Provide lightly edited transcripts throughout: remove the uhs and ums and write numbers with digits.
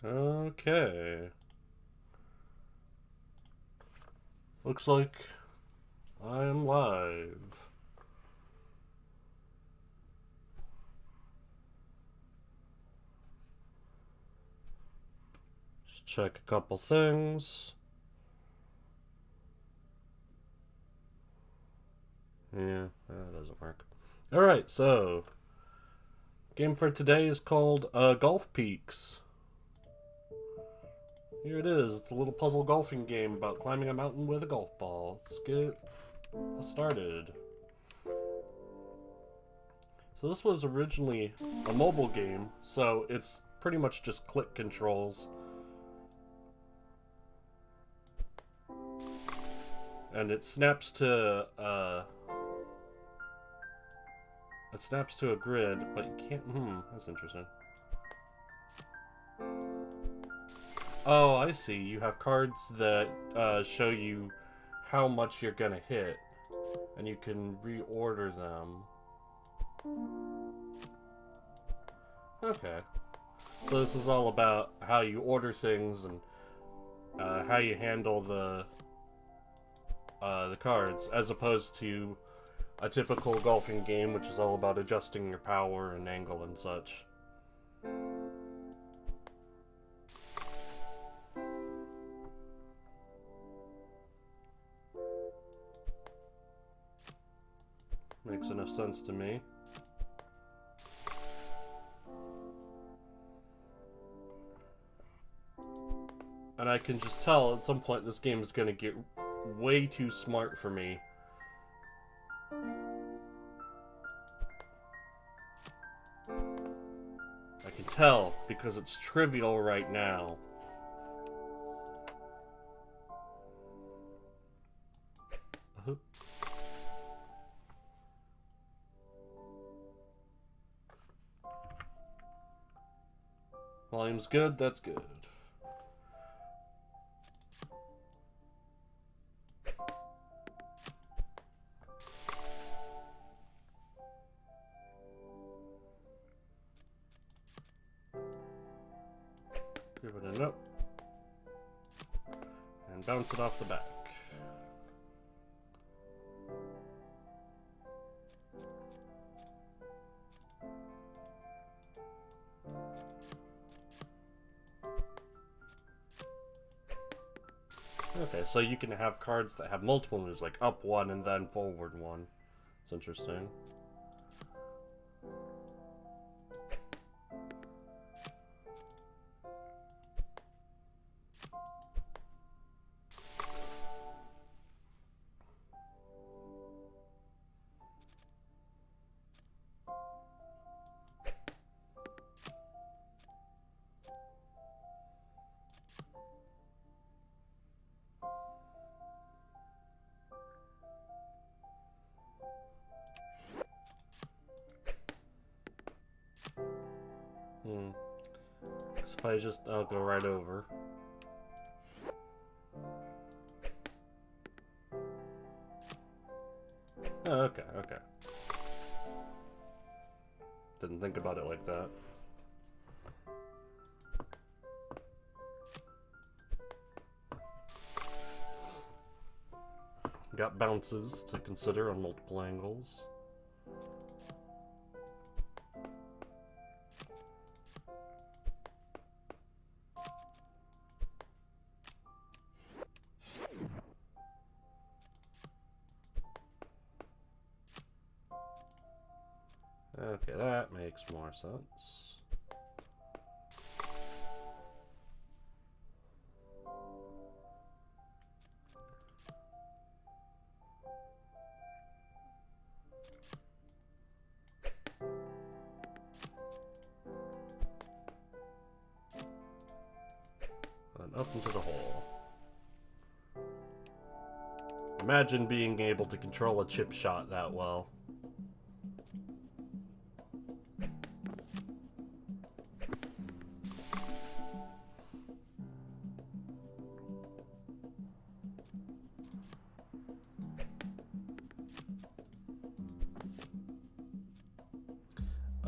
Okay. Looks like I am live. Just check a couple things. Yeah, that doesn't work. Alright, so game for today is called Golf Peaks. Here it is. It's a little puzzle golfing game about climbing a mountain with a golf ball. Let's get started. So this was originally a mobile game, so it's pretty much just click controls. And it snaps to a grid, but you can't. That's interesting. Oh, I see. You have cards that show you how much you're gonna hit, and you can reorder them. Okay. So this is all about how you order things and how you handle the cards, as opposed to a typical golfing game, which is all about adjusting your power and angle and such. Makes enough sense to me. And I can just tell at some point this game is going to get way too smart for me. I can tell because it's trivial right now. Volume's good, that's good. Give it a note. And bounce it off the back. Okay, so you can have cards that have multiple moves, like up one and then forward one. It's interesting. So if I'll go right over. Oh, okay. Didn't think about it like that. Got bounces to consider on multiple angles. Okay, that makes more sense. And up into the hole. Imagine being able to control a chip shot that well.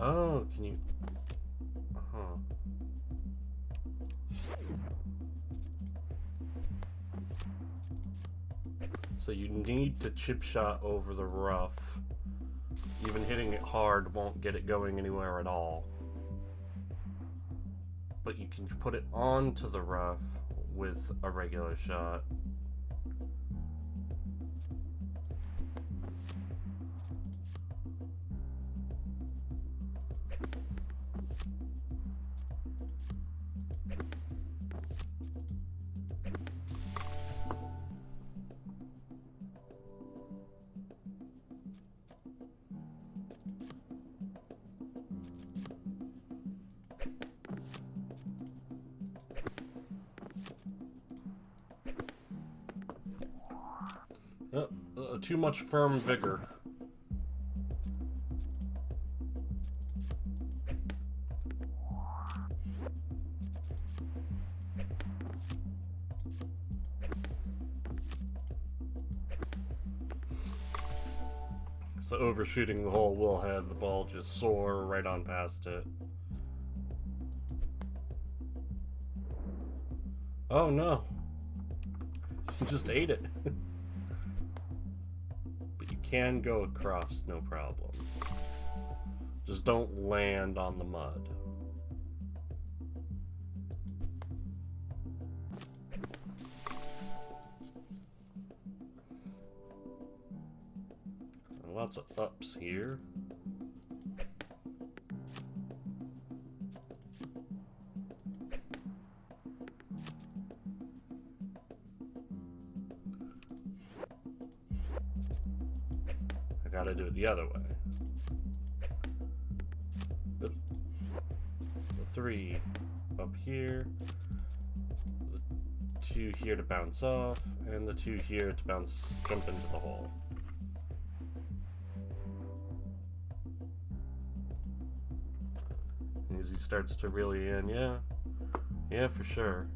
Oh, can you... Huh. So you need to chip shot over the rough. Even hitting it hard won't get it going anywhere at all. But you can put it onto the rough with a regular shot. Too much firm vigor. So overshooting the hole will have the ball just soar right on past it. Oh no. You just ate it. But you can go across, no problem. Just don't land on the mud. Lots of ups here. I gotta do it the other way. The 3 up here, the 2 here to bounce off, and the 2 here to jump into the hole. As he starts to really in, yeah, for sure.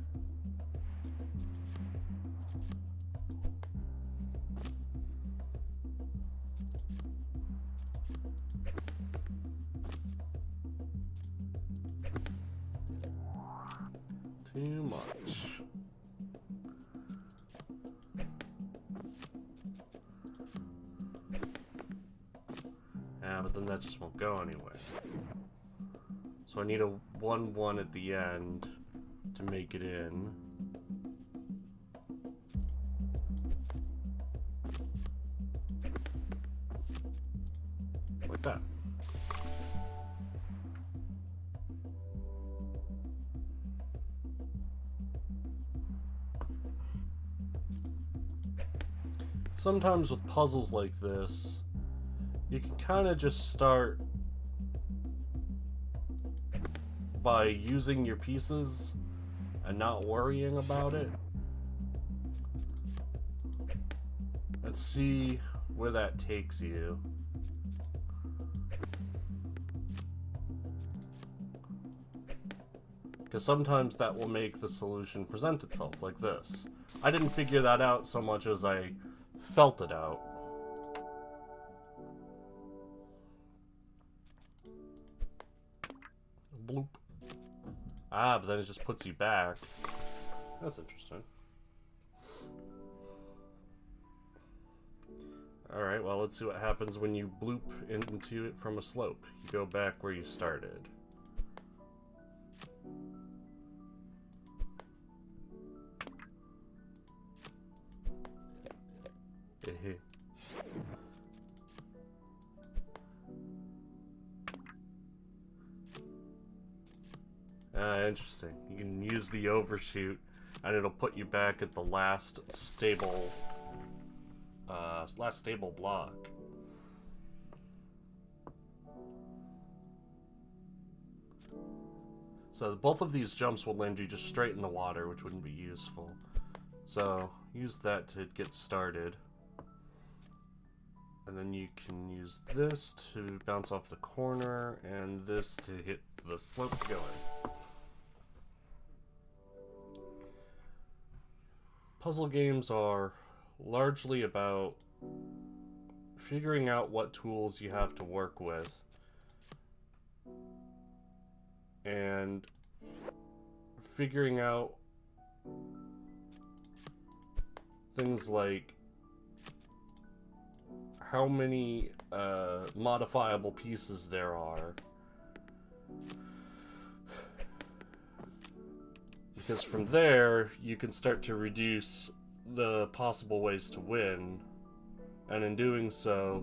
Too much. Yeah, but then that just won't go anywhere. So I need a 1-1 at the end to make it in. Like that. Sometimes with puzzles like this, you can kind of just start by using your pieces and not worrying about it. Let's see where that takes you. Because sometimes that will make the solution present itself, like this. I didn't figure that out so much as I felt it out. Bloop. Ah, but then it just puts you back. That's interesting. Alright, well, let's see what happens when you bloop into it from a slope. You go back where you started. Interesting. You can use the overshoot, and it'll put you back at the last stable block. So both of these jumps will land you just straight in the water, which wouldn't be useful. So use that to get started. And then you can use this to bounce off the corner, and this to hit the slope going. Puzzle games are largely about figuring out what tools you have to work with and figuring out things like how many modifiable pieces there are. Because from there, you can start to reduce the possible ways to win, and in doing so,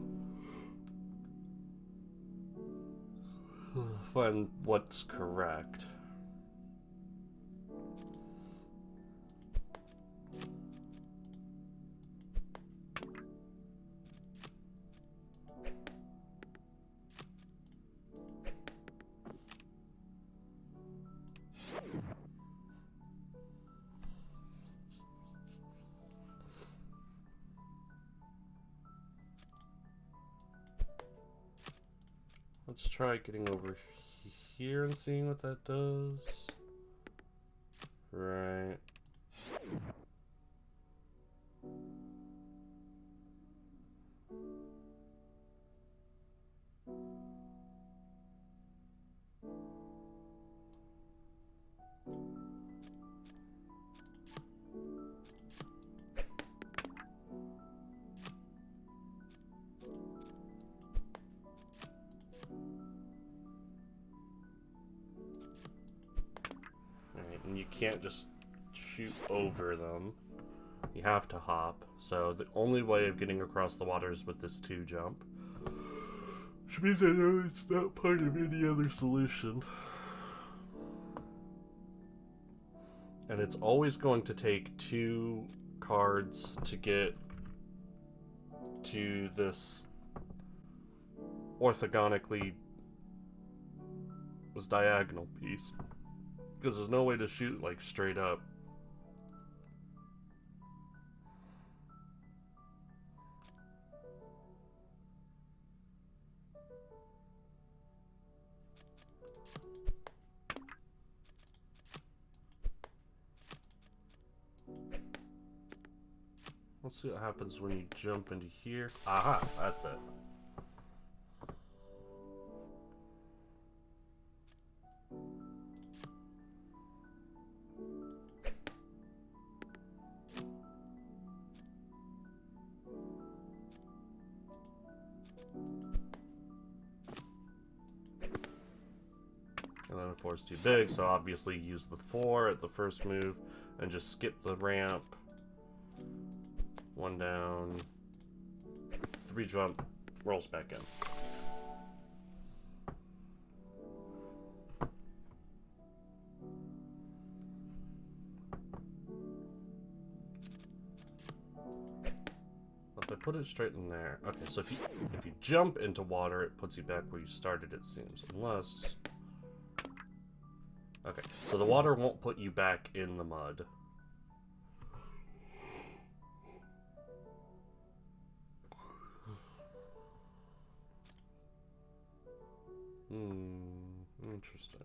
find what's correct. Let's try getting over here and seeing what that does. Right. And you can't just shoot over them. You have to hop. So the only way of getting across the water is with this 2 jump. Which means I know it's not part of any other solution. And it's always going to take 2 cards to get to this orthogonically diagonal piece. Because there's no way to shoot, like, straight up. Let's see what happens when you jump into here. Aha, that's it. And then the 4 is too big, so obviously use the 4 at the first move and just skip the ramp. 1 down, 3 jump, rolls back in. If I put it straight in there, okay. So if you jump into water, it puts you back where you started. It seems, unless. Okay, so the water won't put you back in the mud. Interesting.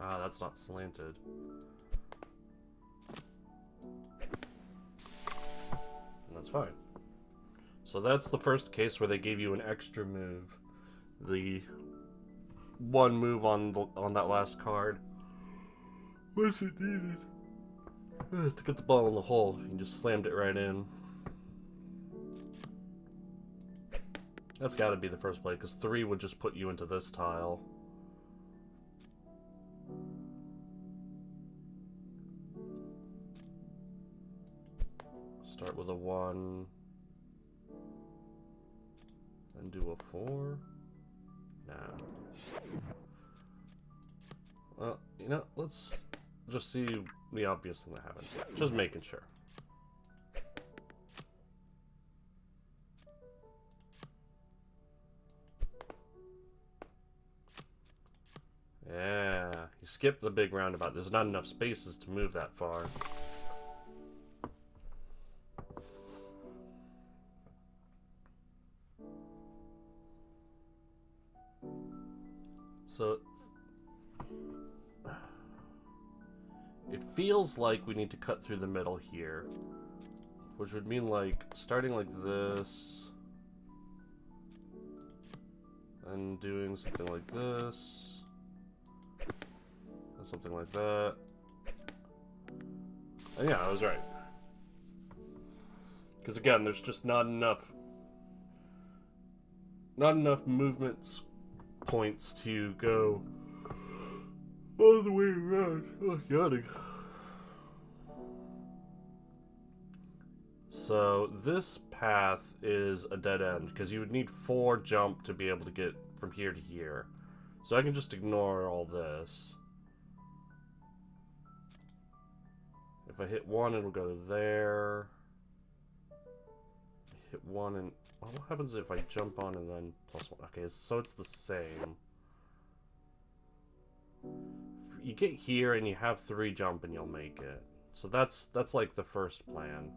Ah, that's not slanted. And that's fine. So that's the first case where they gave you an extra move. The 1 move on that last card. Was it needed? To get the ball in the hole. You just slammed it right in. That's got to be the first play, because 3 would just put you into this tile. Start with a 1. Then do a 4. Nah. Well, you know, let's just see the obvious thing that happens. Yeah, just making sure. Yeah, you skip the big roundabout. There's not enough spaces to move that far. So it feels like we need to cut through the middle here, which would mean like starting like this And doing something like this. And something like that. And yeah, I was right. Because again, there's just not enough movement points to go all the way around. Oh, yawning. So this path is a dead end because you would need 4 jump to be able to get from here to here. So I can just ignore all this. If I hit 1, it'll go there. Hit 1 and... What happens if I jump on and then +1? Okay, so it's the same. You get here and you have 3 jump and you'll make it. So that's like the first plan.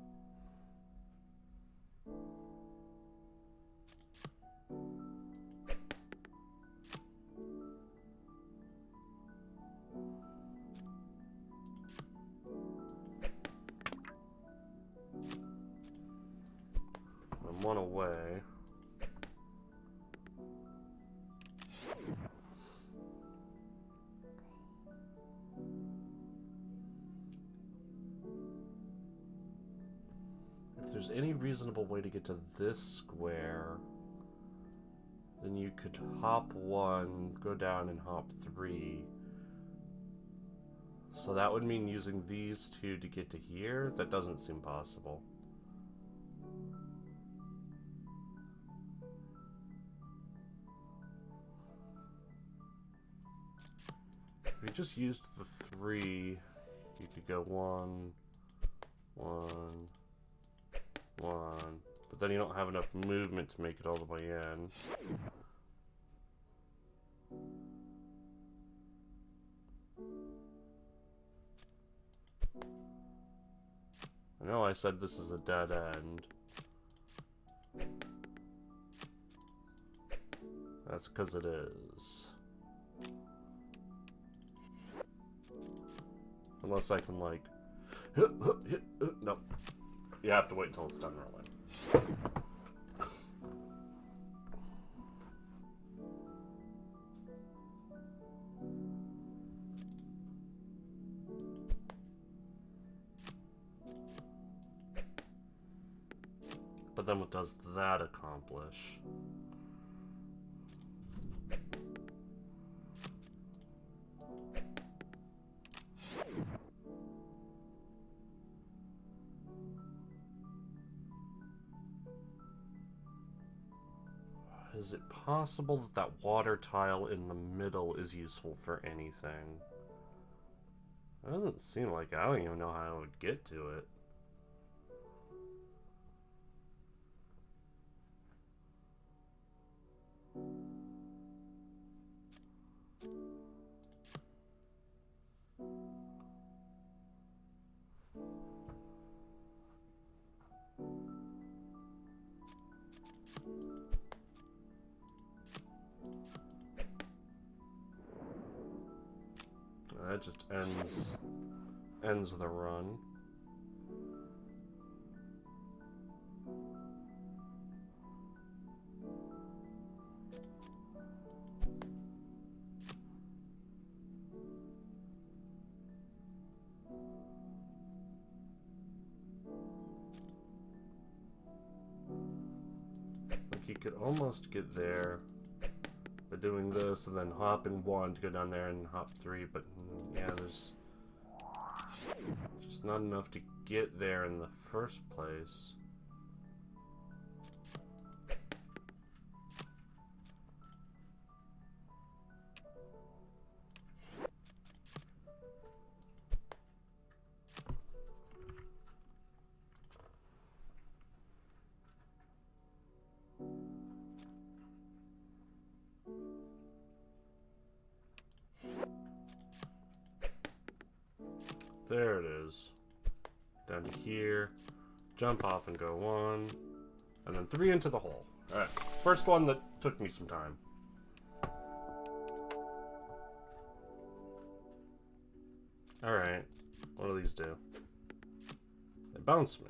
I'm 1 away. If there's any reasonable way to get to this square, then you could hop 1, go down and hop 3. So that would mean using these 2 to get to here? That doesn't seem possible. If you just used the 3, you could go 1, 1, 1, but then you don't have enough movement to make it all the way in. I know I said this is a dead end. That's because it is. Unless I can, like... Nope. You have to wait until it's done rolling. But then what does that accomplish? Is it possible that that water tile in the middle is useful for anything? It doesn't seem like it. I don't even know how I would get to it. That just ends the run. Like you could almost get there by doing this and then hop in 1 to go down there and hop 3, but yeah, there's just not enough to get there in the first place. There it is. Down to here. Jump off and go 1. And then 3 into the hole. Alright. First one that took me some time. Alright. What do these do? They bounce me.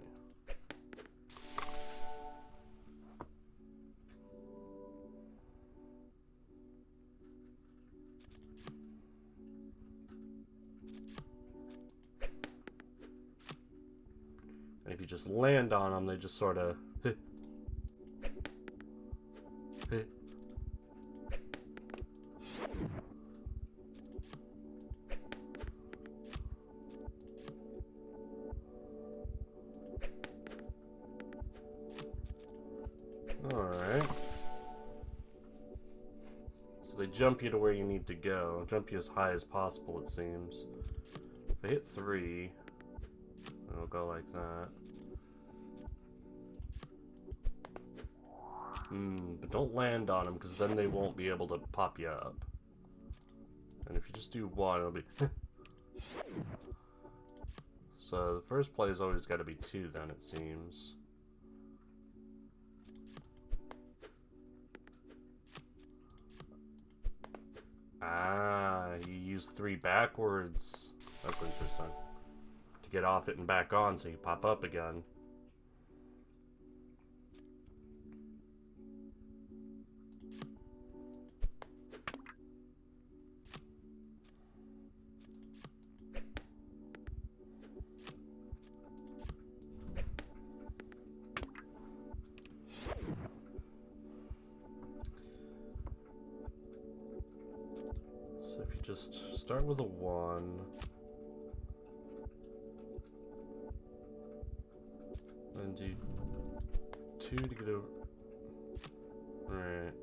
And if you just land on them, they just sort of... Alright. So they jump you to where you need to go. Jump you as high as possible, it seems. If I hit 3, it'll go like that. But don't land on them, because then they won't be able to pop you up. And if you just do 1, it'll be... So the first play has always got to be 2 then, it seems. Ah, you use 3 backwards. That's interesting. To get off it and back on so you pop up again. So if you just start with a 1, and do 2 to get over. Alright.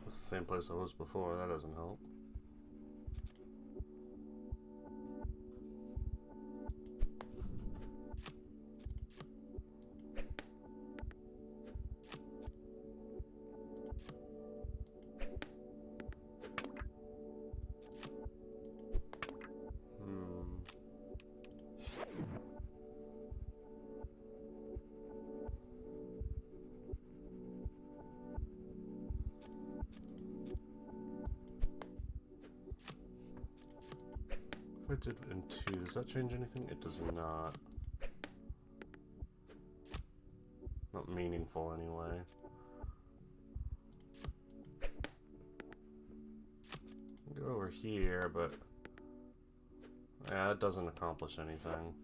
Same place I was before, that doesn't help. If I did in 2, does that change anything? It does not. Not meaningful anyway. Go over here, but yeah, it doesn't accomplish anything.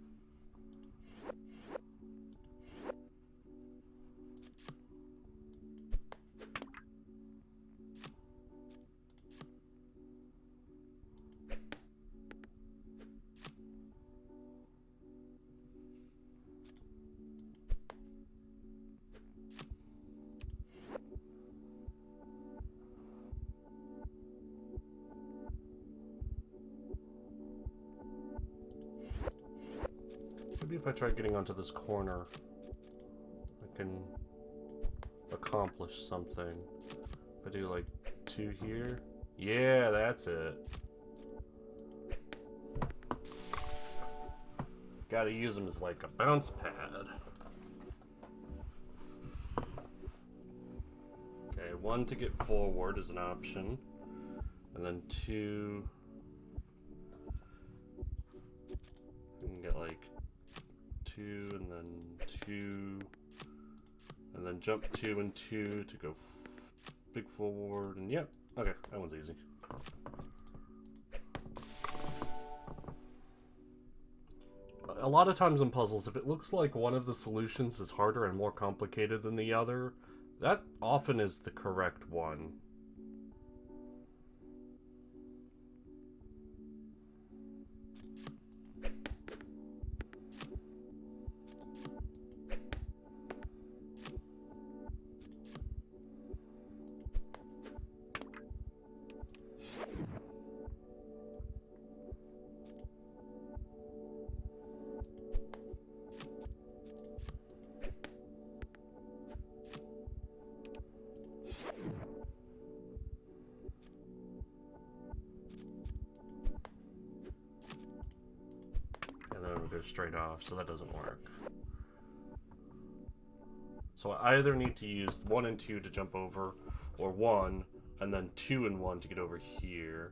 Maybe if I try getting onto this corner, I can accomplish something. If I do like 2 here. Yeah, that's it. Gotta use them as like a bounce pad. Okay, 1 to get forward is an option. And then 2... you can get like 2 and then 2 and then jump 2 and 2 to go big forward, and yep, okay, that one's easy. A lot of times in puzzles, if it looks like one of the solutions is harder and more complicated than the other, that often is the correct one. go straight off, so that doesn't work. So I either need to use 1 and 2 to jump over, or 1, and then 2 and 1 to get over here.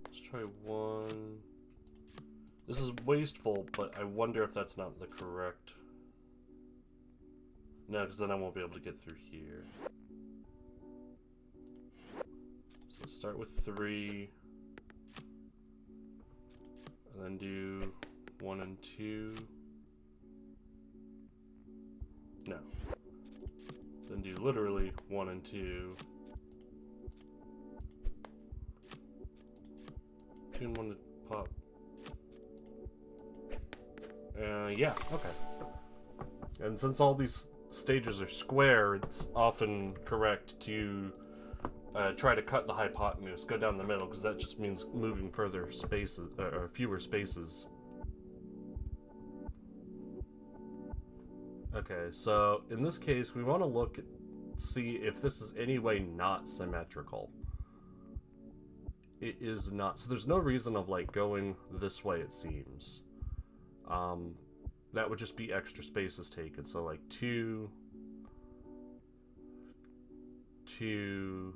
Let's try 1. This is wasteful, but I wonder if that's not the correct... No, because then I won't be able to get through here. So let's start with 3. And then do 1 and 2. No. Then do literally 1 and 2. 2 and 1 to pop. Yeah, okay. And since all these stages are square, it's often correct to try to cut the hypotenuse, go down the middle, because that just means moving further spaces, or fewer spaces. Okay, so in this case, we want to look at, see if this is any way not symmetrical. It is not. So there's no reason of like going this way, it seems. That would just be extra spaces taken. So like 2, 2,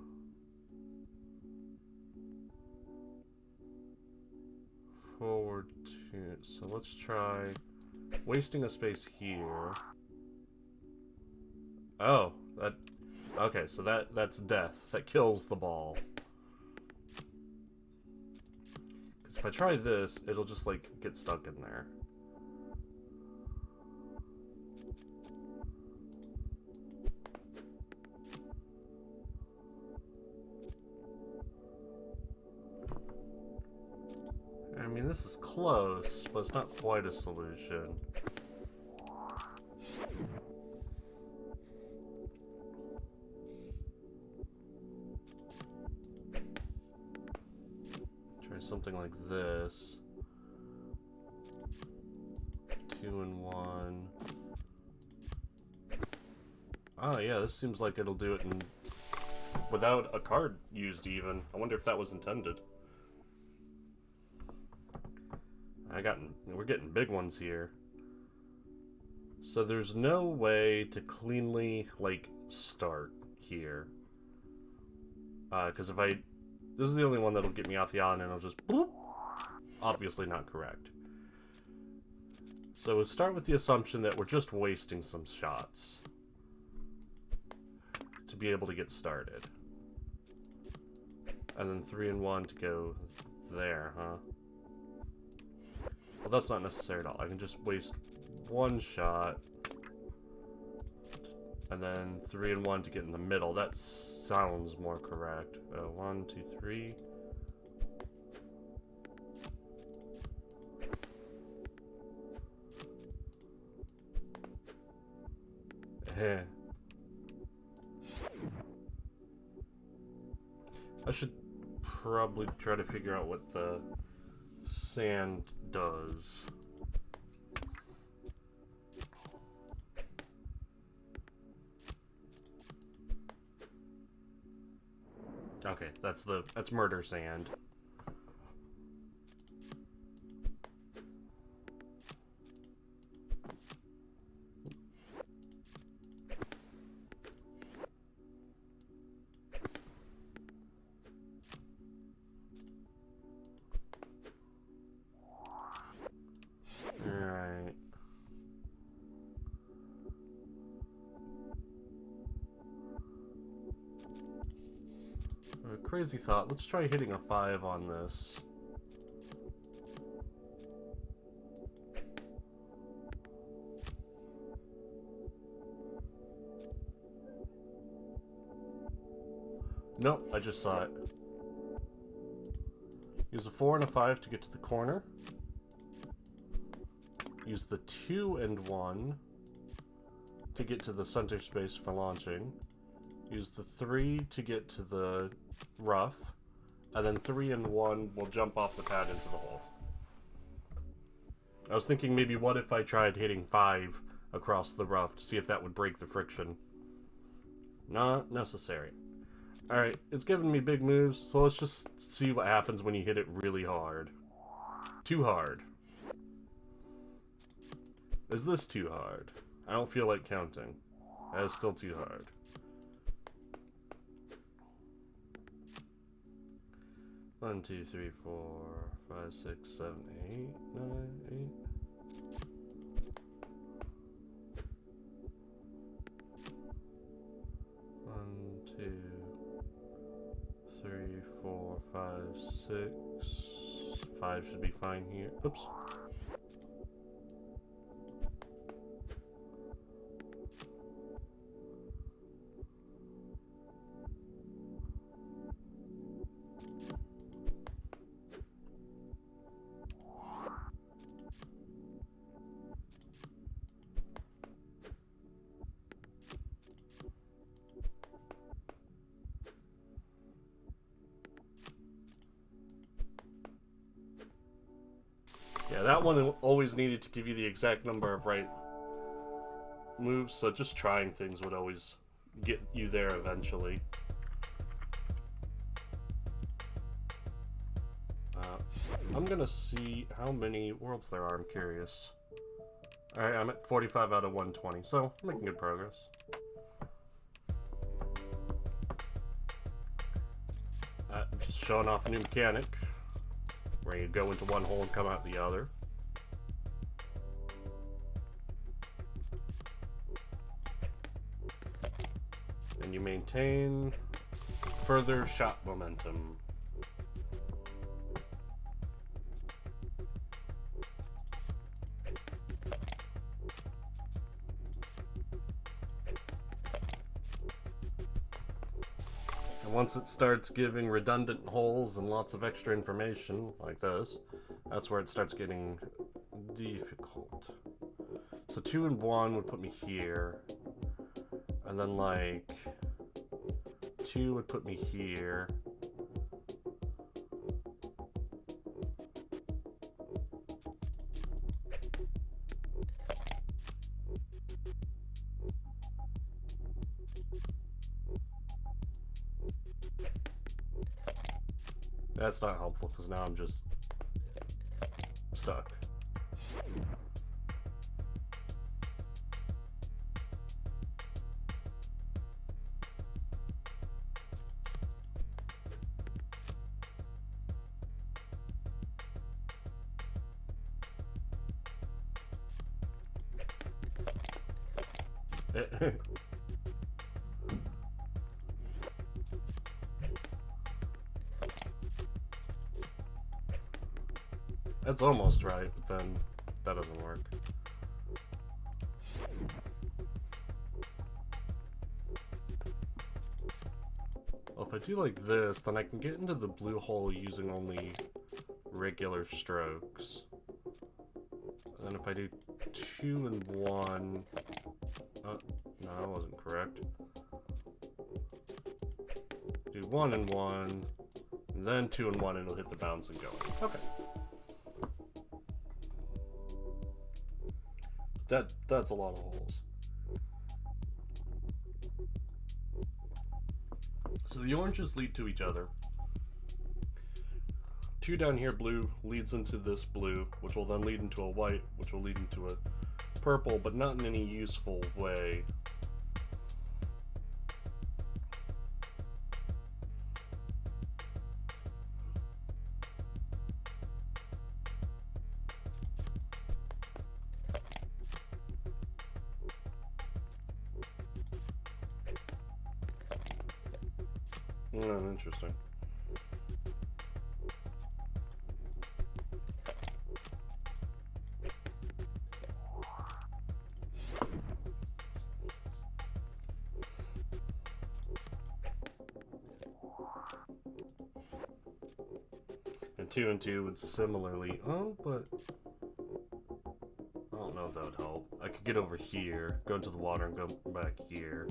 forward 2. So let's try wasting a space here. Oh, that. Okay, so that's death. That kills the ball. Because if I try this, it'll just like get stuck in there. I mean, this is close, but it's not quite a solution. Try something like this. 2 and 1. Oh yeah, this seems like it'll do it in without a card used even. I wonder if that was intended. We're getting big ones here. So there's no way to cleanly, like, start here. Because if this is the only one that'll get me off the island and it'll just boop. Obviously not correct. So we'll start with the assumption that we're just wasting some shots to be able to get started. And then 3 and 1 to go there, huh? Well, that's not necessary at all. I can just waste 1 shot. And then 3 and 1 to get in the middle. That sounds more correct. 1, 2, 3. I should probably try to figure out what the sand does. Okay, that's murder sand. Alright. A crazy thought. Let's try hitting a 5 on this. Nope, I just saw it. Use a 4 and a 5 to get to the corner. Use the 2 and 1 to get to the center space for launching. Use the 3 to get to the rough. And then 3 and 1 will jump off the pad into the hole. I was thinking maybe what if I tried hitting 5 across the rough to see if that would break the friction. Not necessary. Alright, it's giving me big moves, so let's just see what happens when you hit it really hard. Too hard. Is this too hard? I don't feel like counting. That is still too hard. One, two, three, 4, 5, 6, 7, 8, 9, 8. One, 2, 3, 4, 5, 6. 5 should be fine here. Oops. Yeah, that one always needed to give you the exact number of right moves, so just trying things would always get you there eventually. I'm gonna see how many worlds there are, I'm curious. Alright, I'm at 45 out of 120, so I'm making good progress. Just showing off a new mechanic, where you go into one hole and come out the other. And you maintain further shot momentum. And once it starts giving redundant holes and lots of extra information, like this, that's where it starts getting difficult. So 2 and 1 would put me here. And then, like, 2 would put me here. That's not helpful, because now I'm just stuck. That's almost right, but then that doesn't work. Well, if I do like this, then I can get into the blue hole using only regular strokes. And then if I do 2 and 1... no, that wasn't correct. Do 1 and 1, and then 2 and 1, and it'll hit the bounds and go in. Okay. That's a lot of holes. So the oranges lead to each other. 2 down here, blue, leads into this blue, which will then lead into a white, which will lead into a purple, but not in any useful way. Interesting. And 2 and 2 would similarly... Oh, but... I don't know if that would help. I could get over here, go into the water, and go back here.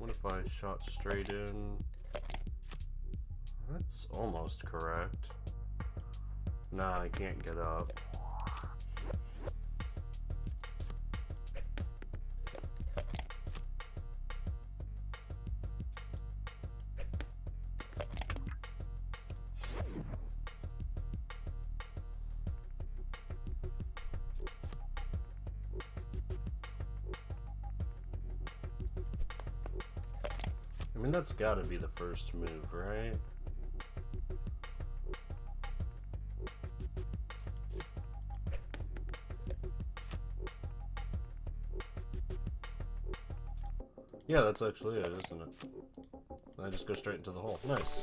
What if I shot straight in? That's almost correct. Nah, I can't get up. I mean, that's gotta be the first move, right? Yeah, that's actually it, isn't it? I just go straight into the hole. Nice.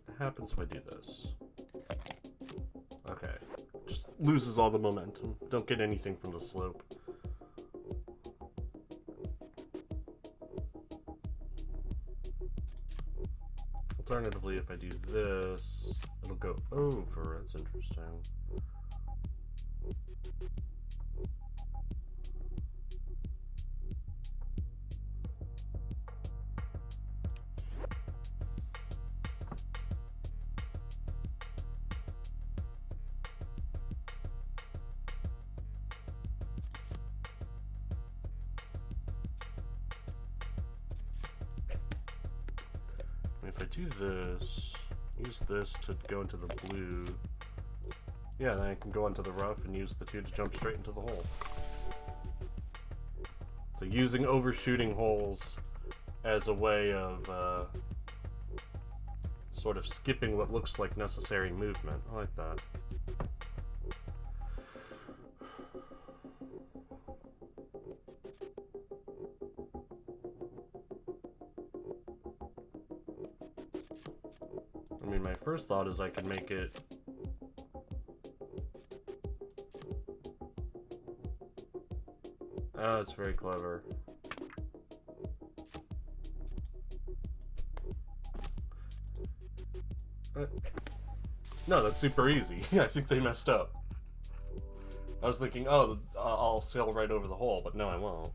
What happens if I do this? Okay. Just loses all the momentum. Don't get anything from the slope. Alternatively, if I do this, it'll go over. That's interesting. If I do this, use this to go into the blue, yeah, then I can go into the rough and use the two to jump straight into the hole. So using overshooting holes as a way of sort of skipping what looks like necessary movement. I like that. I mean, my first thought is I could make it... Oh, it's very clever. No, that's super easy. I think they messed up. I was thinking, oh, I'll sail right over the hole, but no, I won't.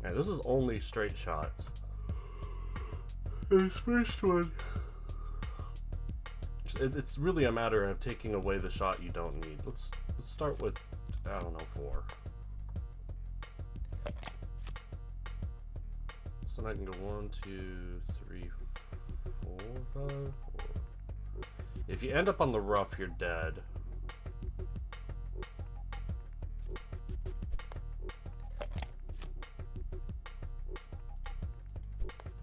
Yeah, this is only straight shots. This first one... It's really a matter of taking away the shot you don't need. Let's start with, I don't know, 4. So then I can go 1, 2, 3, 4, 5, 4. If you end up on the rough, you're dead.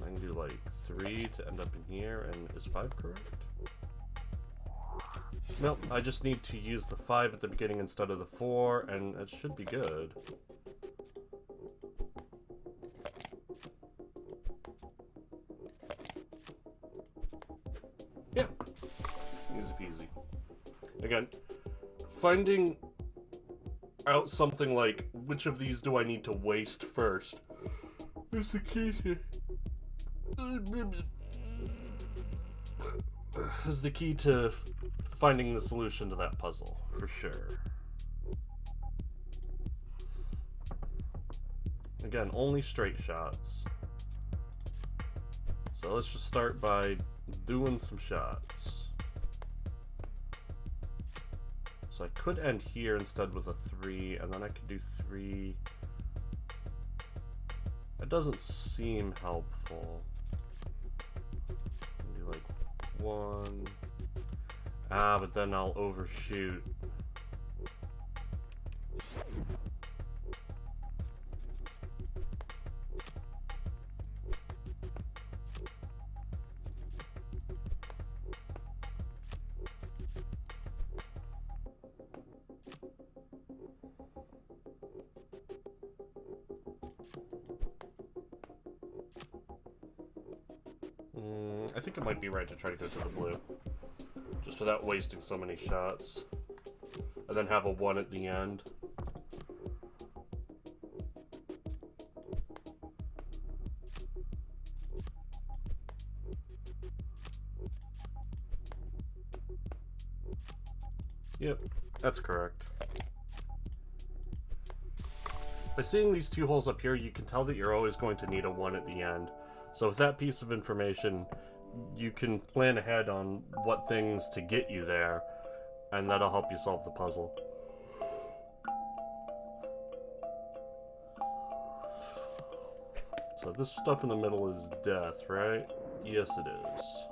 I can do like 3 to end up in here, and is 5 correct? Nope, I just need to use the 5 at the beginning instead of the 4, and it should be good. Yeah, easy peasy. Again, finding out something like, which of these do I need to waste first, is the key to... is the key to finding the solution to that puzzle, for sure. Again, only straight shots. So let's just start by doing some shots. So I could end here instead with a 3, and then I could do 3. That doesn't seem helpful. Do like 1. Ah, but then I'll overshoot. I think it might be right to try to go to the blue. Just without wasting so many shots. And then have a 1 at the end. Yep, that's correct. By seeing these 2 holes up here, you can tell that you're always going to need a 1 at the end. So with that piece of information, you can plan ahead on what things to get you there, and that'll help you solve the puzzle. So this stuff in the middle is death, right? Yes, it is.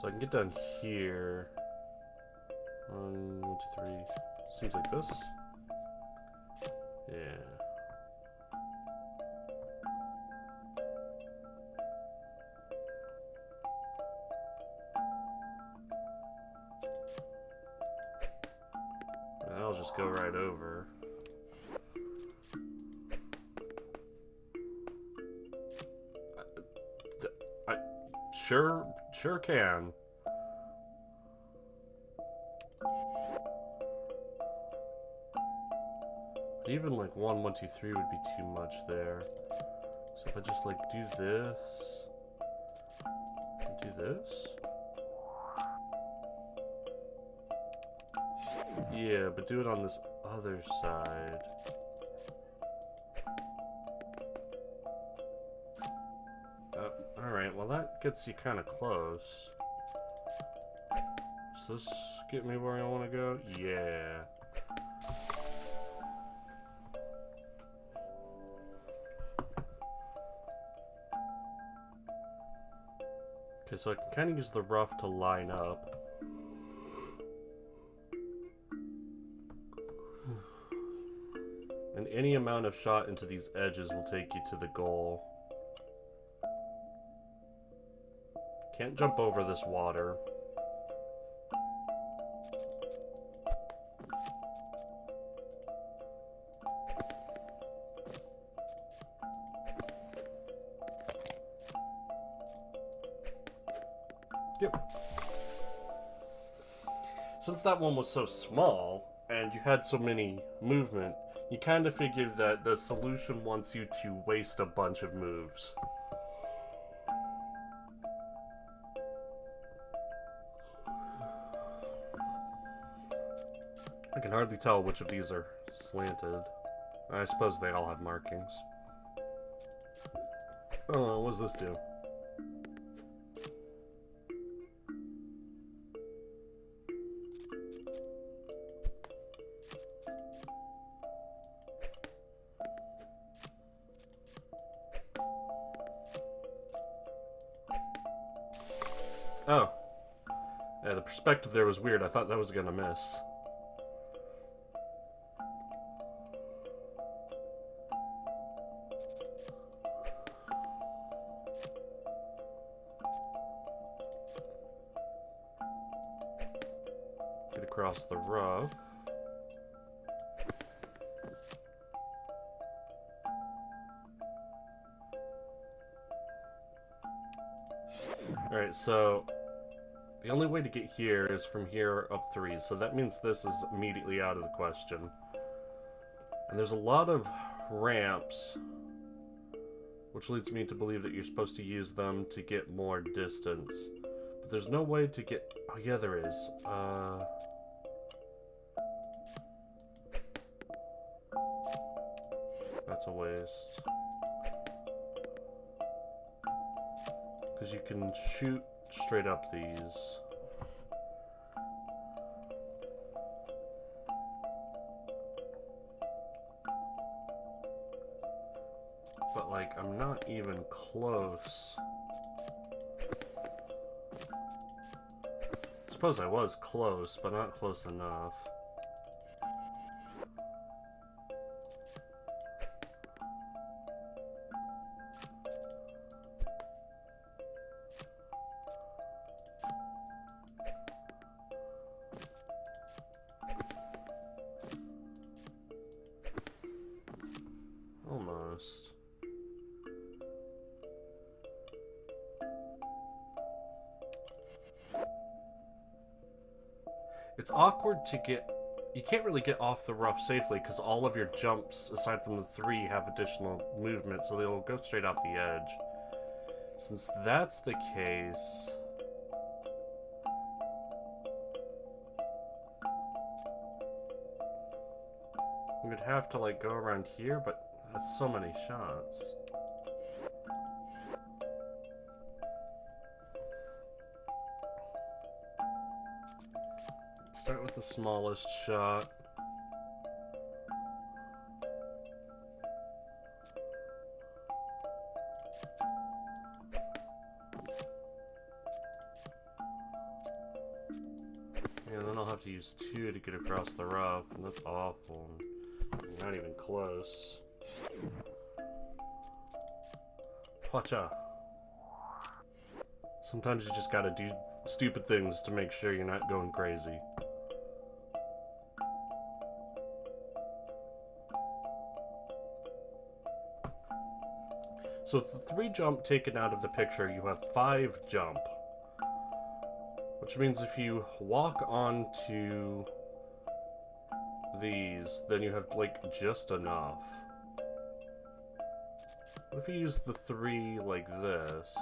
So I can get down here. 1, 2, 3. Seems like this. Yeah. I'll just go right over. I sure can. But even like 1, 1, 2, 3 would be too much there. So if I just like do this, and do this. Yeah, but do it on this other side. Alright, well that gets you kind of close. Does this get me where I want to go? Yeah. Okay, so I can kind of use the rough to line up. And any amount of shot into these edges will take you to the goal. Can't jump over this water. Yep. Since that one was so small, and you had so many movement, you kind of figured that the solution wants you to waste a bunch of moves. I can hardly tell which of these are slanted. I suppose they all have markings. Oh, what does this do? Oh. Yeah, the perspective there was weird. I thought that was gonna miss. Get across the rough. Alright, so the only way to get here is from here up 3, so that means this is immediately out of the question. And there's a lot of ramps, which leads me to believe that you're supposed to use them to get more distance. But there's no way to get... Oh yeah, there is. That's a waste. Because you can shoot straight up these. But like, I'm not even close. I suppose I was close, but not close enough. Almost. It's awkward to get... You can't really get off the rough safely because all of your jumps, aside from the 3, have additional movement, so they'll go straight off the edge. Since that's the case, we would have to like go around here, but that's so many shots. Start with the smallest shot. Yeah, then I'll have to use 2 to get across the rough, and that's awful. Not even close. Watcha. Sometimes you just gotta do stupid things to make sure you're not going crazy. So with the 3 jump taken out of the picture, you have 5 jump. Which means if you walk onto these, then you have like just enough. What if you use the 3 like this?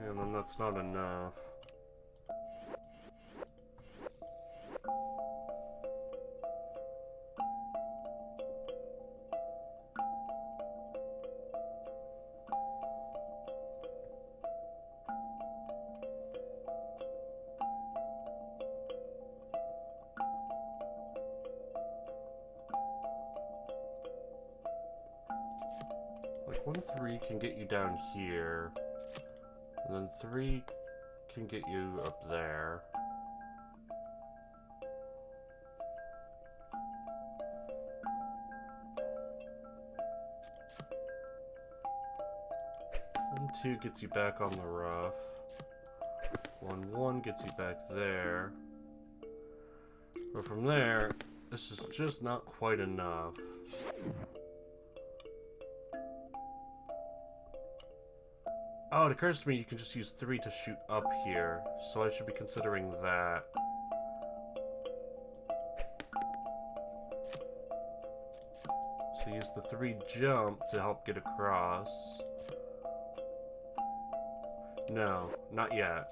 And then that's not enough. Like 1 3 can get you down here. And then 3 can get you up there. And 2 gets you back on the rough. 1 1 gets you back there. But from there, this is just not quite enough. Oh, it occurs to me you can just use 3 to shoot up here, so I should be considering that. So use the 3 jump to help get across. No, not yet.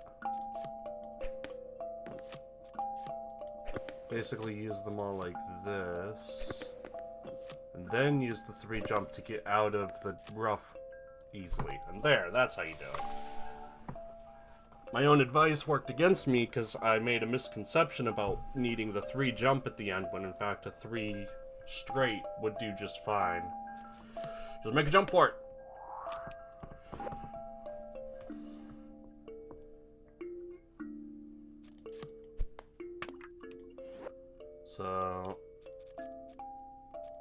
Basically use them all like this. And then use the 3 jump to get out of the rough easily. And there, that's how you do it. My own advice worked against me because I made a misconception about needing the 3 jump at the end, when in fact a 3 straight would do just fine. Just make a jump for it. So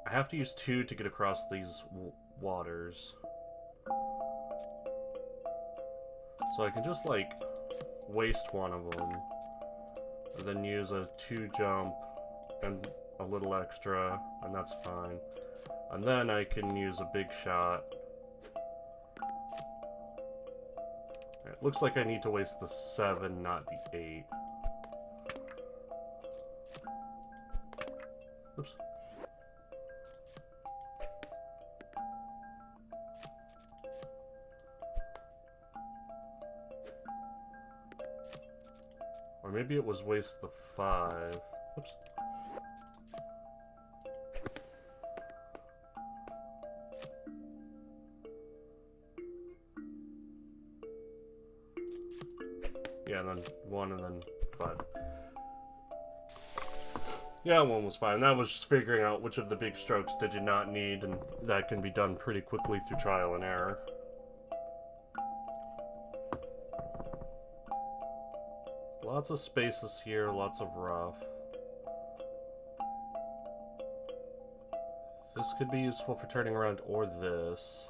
I have to use 2 to get across these waters. So I can just, like, waste one of them, and then use a 2 jump and a little extra, and that's fine. And then I can use a big shot. It looks like I need to waste the 7, not the 8. Oops. Or maybe it was waste the 5. Oops. Yeah, and then 1 and then 5. Yeah, 1 was fine. That was just figuring out which of the big strokes did you not need, and that can be done pretty quickly through trial and error. Lots of spaces here, lots of rough. This could be useful for turning around, or this.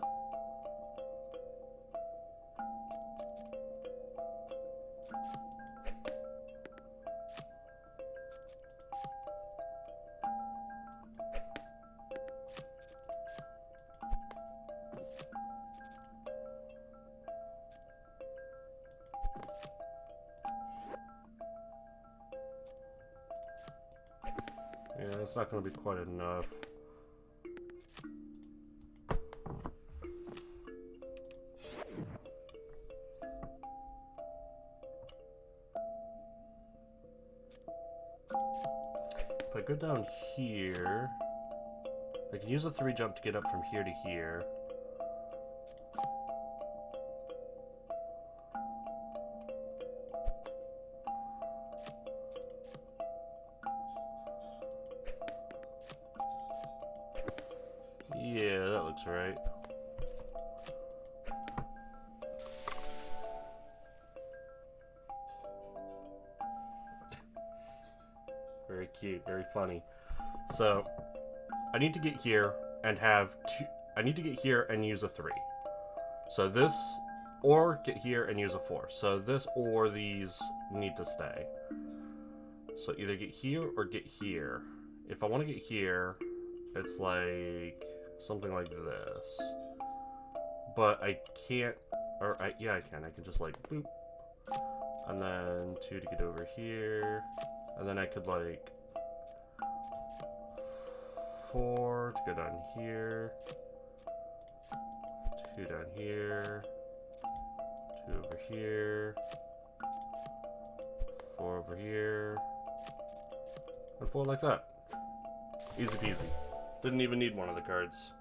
Yeah, it's not going to be quite enough. If I go down here, I can use a 3 jump to get up from here to here. Yeah, that looks right. Very cute, very funny. So, I need to get here and have two. I need to get here and use a 3. So this, or get here and use a 4. So this or these need to stay. So either get here or get here. If I want to get here, it's like something like this. But I can't, or yeah, I can. I can just like boop. And then 2 to get over here. And then I could like 4 to go down here. 2 down here. 2 over here. 4 over here. And 4 like that. Easy peasy. Didn't even need one of the cards.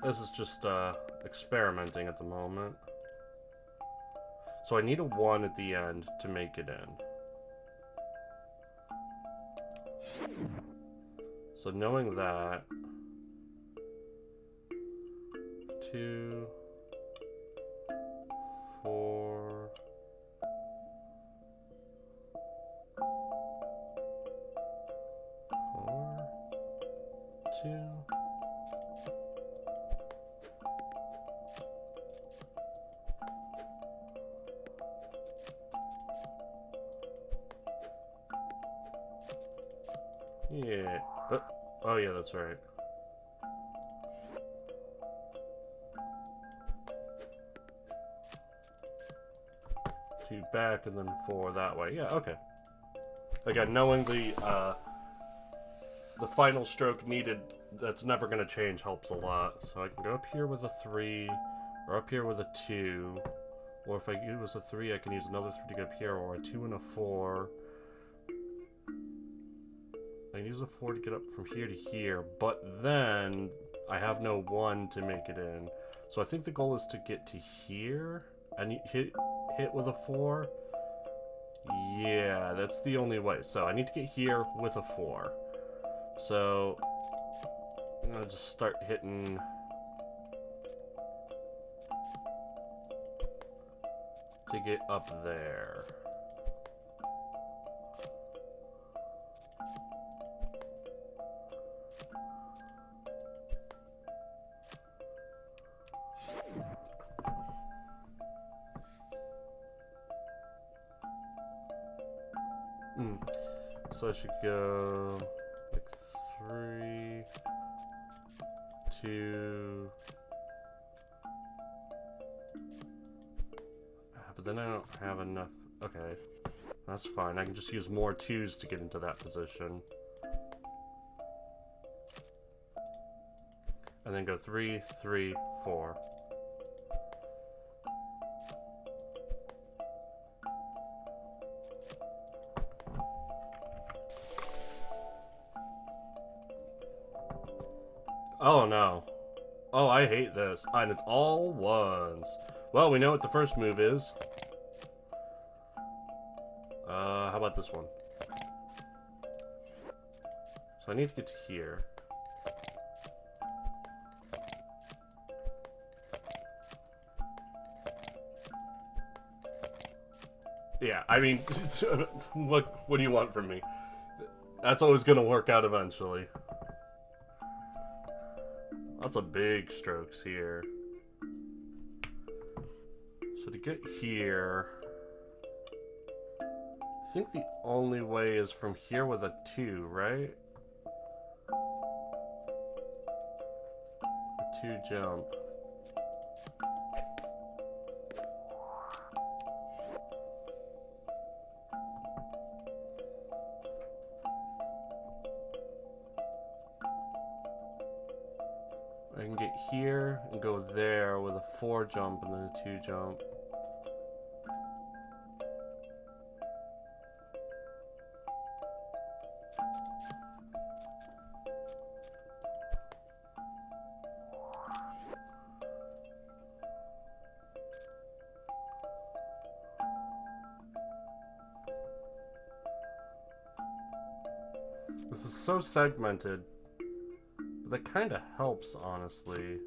This is just experimenting at the moment. So I need a 1 at the end to make it in. So knowing that, 2, 4, 4, 2. Yeah. Oh yeah, that's right. Two back and then 4 that way. Yeah, okay. Again, knowing the final stroke needed that's never going to change helps a lot. So I can go up here with a 3, or up here with a 2, or if I use a 3, I can use another 3 to go up here, or a 2 and a 4. I can use a 4 to get up from here to here, but then I have no 1 to make it in. So I think the goal is to get to here and hit with a 4. Yeah, that's the only way. So I need to get here with a 4. So I'm gonna just start hitting. To get up there. So I should go like 3, 2. But then I don't have enough. Okay, that's fine. I can just use more 2s to get into that position. And then go 3, 3, 4. Oh no. Oh, I hate this. And it's all 1s. Well, we know what the first move is. How about this one? So I need to get to here. Yeah, I mean, what do you want from me? That's always gonna work out eventually. Lots of big strokes here. So to get here, I think the only way is from here with a 2, right? A 2 jump. here and go there with a 4 jump and then a 2 jump. This is so segmented, but that kind of helps, honestly.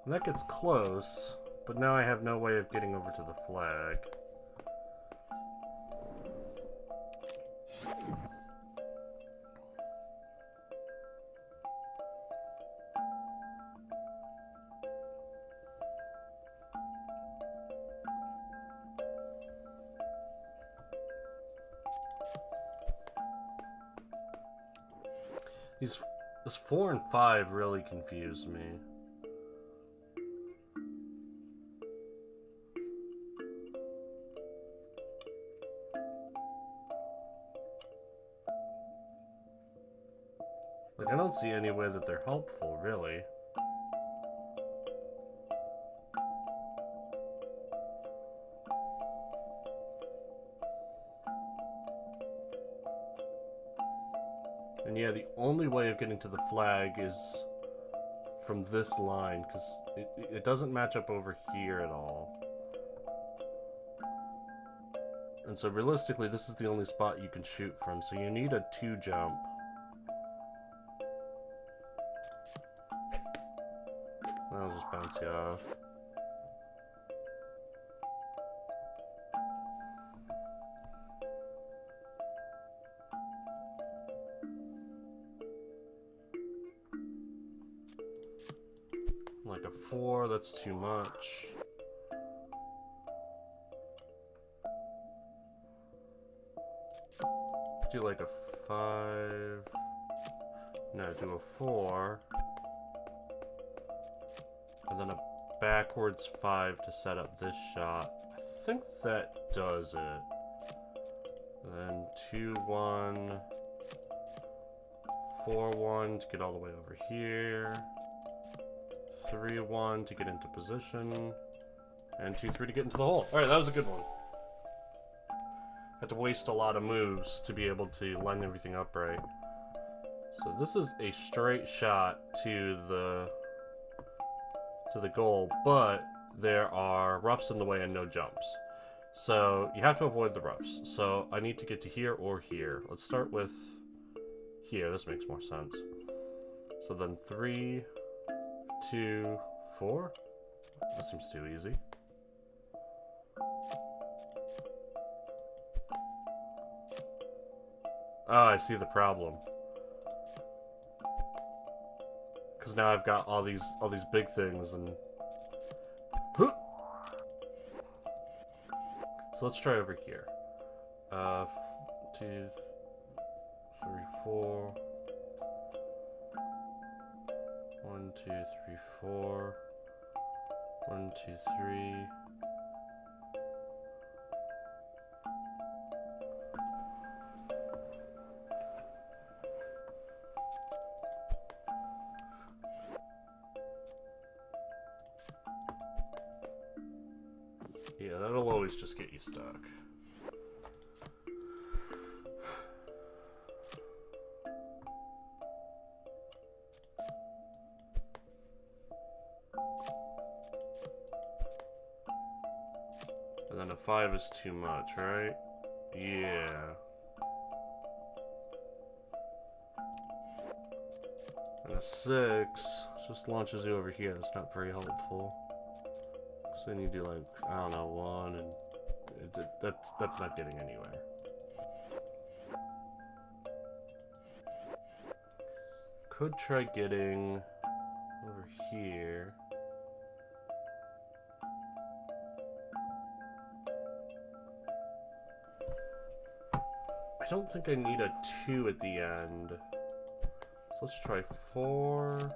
And that gets close, but now I have no way of getting over to the flag. This 4 and 5 really confuse me. Like, I don't see any way that they're helpful, really. And yeah, the only way of getting to the flag is from this line, because it doesn't match up over here at all. And so realistically, this is the only spot you can shoot from, so you need a 2 jump. That'll just bounce you off. Like a 4, that's too much. Do like a 5. No, do a 4. And then a backwards 5 to set up this shot. I think that does it. And then 2-1. 4-1 to get all the way over here. 3-1 to get into position. And 2-3 to get into the hole. Alright, that was a good one. Had to waste a lot of moves to be able to line everything up right. So this is a straight shot to the goal, but there are roughs in the way and no jumps. So you have to avoid the roughs. So I need to get to here or here. Let's start with here. This makes more sense. So then 3, 2, 4. That seems too easy. Oh, I see the problem. Because now I've got all these big things and... Huh! So let's try over here. 2, 3, 4. 1, 2, 3, 4. 1, 2, 3. Yeah, that'll always just get you stuck. And then a 5 is too much, right? Yeah. And a 6 just launches you over here. That's not very helpful. So then you do like, I don't know, 1 and that's not getting anywhere. Could try getting over here. I don't think I need a 2 at the end. So let's try 4,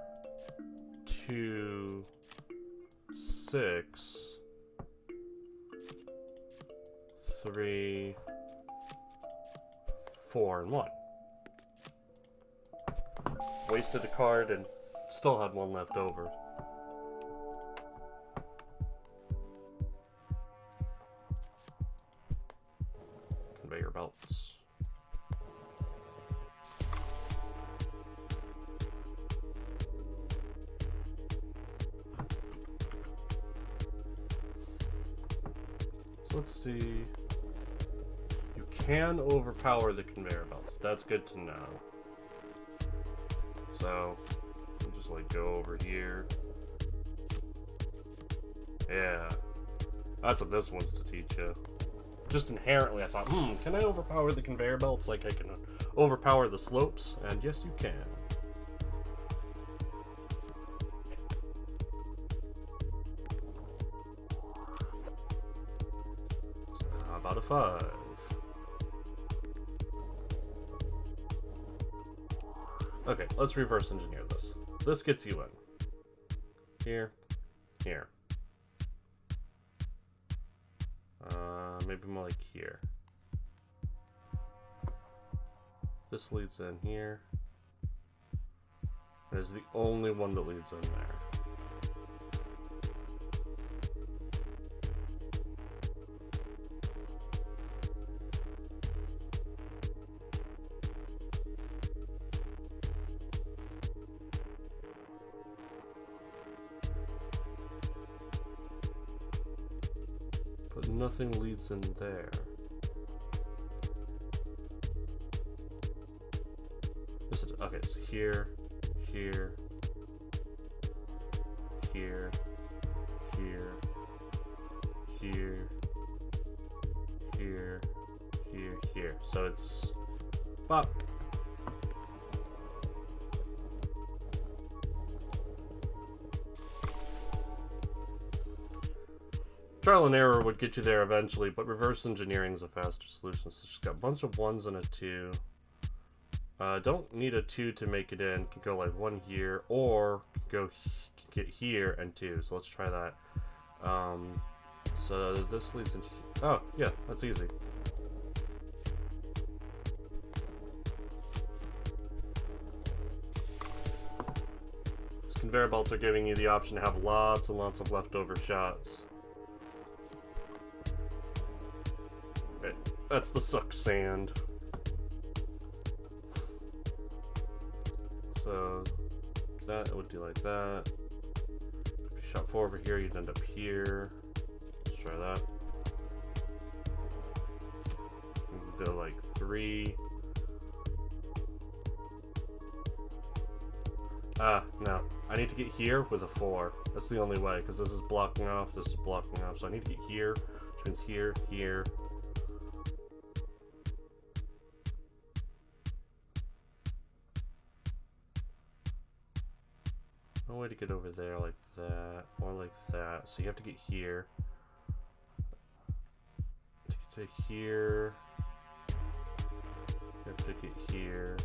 2, 6, 3, 4, and 1. Wasted a card and still had 1 left over. Conveyor belts. So let's see. You can overpower the conveyor belts. That's good to know. So, I'll just like go over here. Yeah. That's what this one's to teach you. Just inherently I thought, can I overpower the conveyor belts like I can overpower the slopes? And yes, you can. So how about a 5? Okay, let's reverse engineer this. This gets you in. Here. Here. Maybe more like here. This leads in here. It is the only one that leads in there. But nothing leads in there. This is, okay, so here, here, here, here, here, here, here, here. So it's pop. Trial and error would get you there eventually, but reverse engineering is a faster solution. So it's just got a bunch of 1s and a 2. Don't need a 2 to make it in. Can go like 1 here, or go get here and 2. So let's try that. So this leads into. Oh yeah, that's easy. These conveyor belts are giving you the option to have lots and lots of leftover shots. That's the suck sand. So that would do like that. If you shot 4 over here, you'd end up here. Let's try that. Go like 3. No. I need to get here with a 4. That's the only way, because this is blocking off, this is blocking off. So I need to get here, which means here, here. No way to get over there like that, or like that. So you have to get here. To get to here. You have to get here.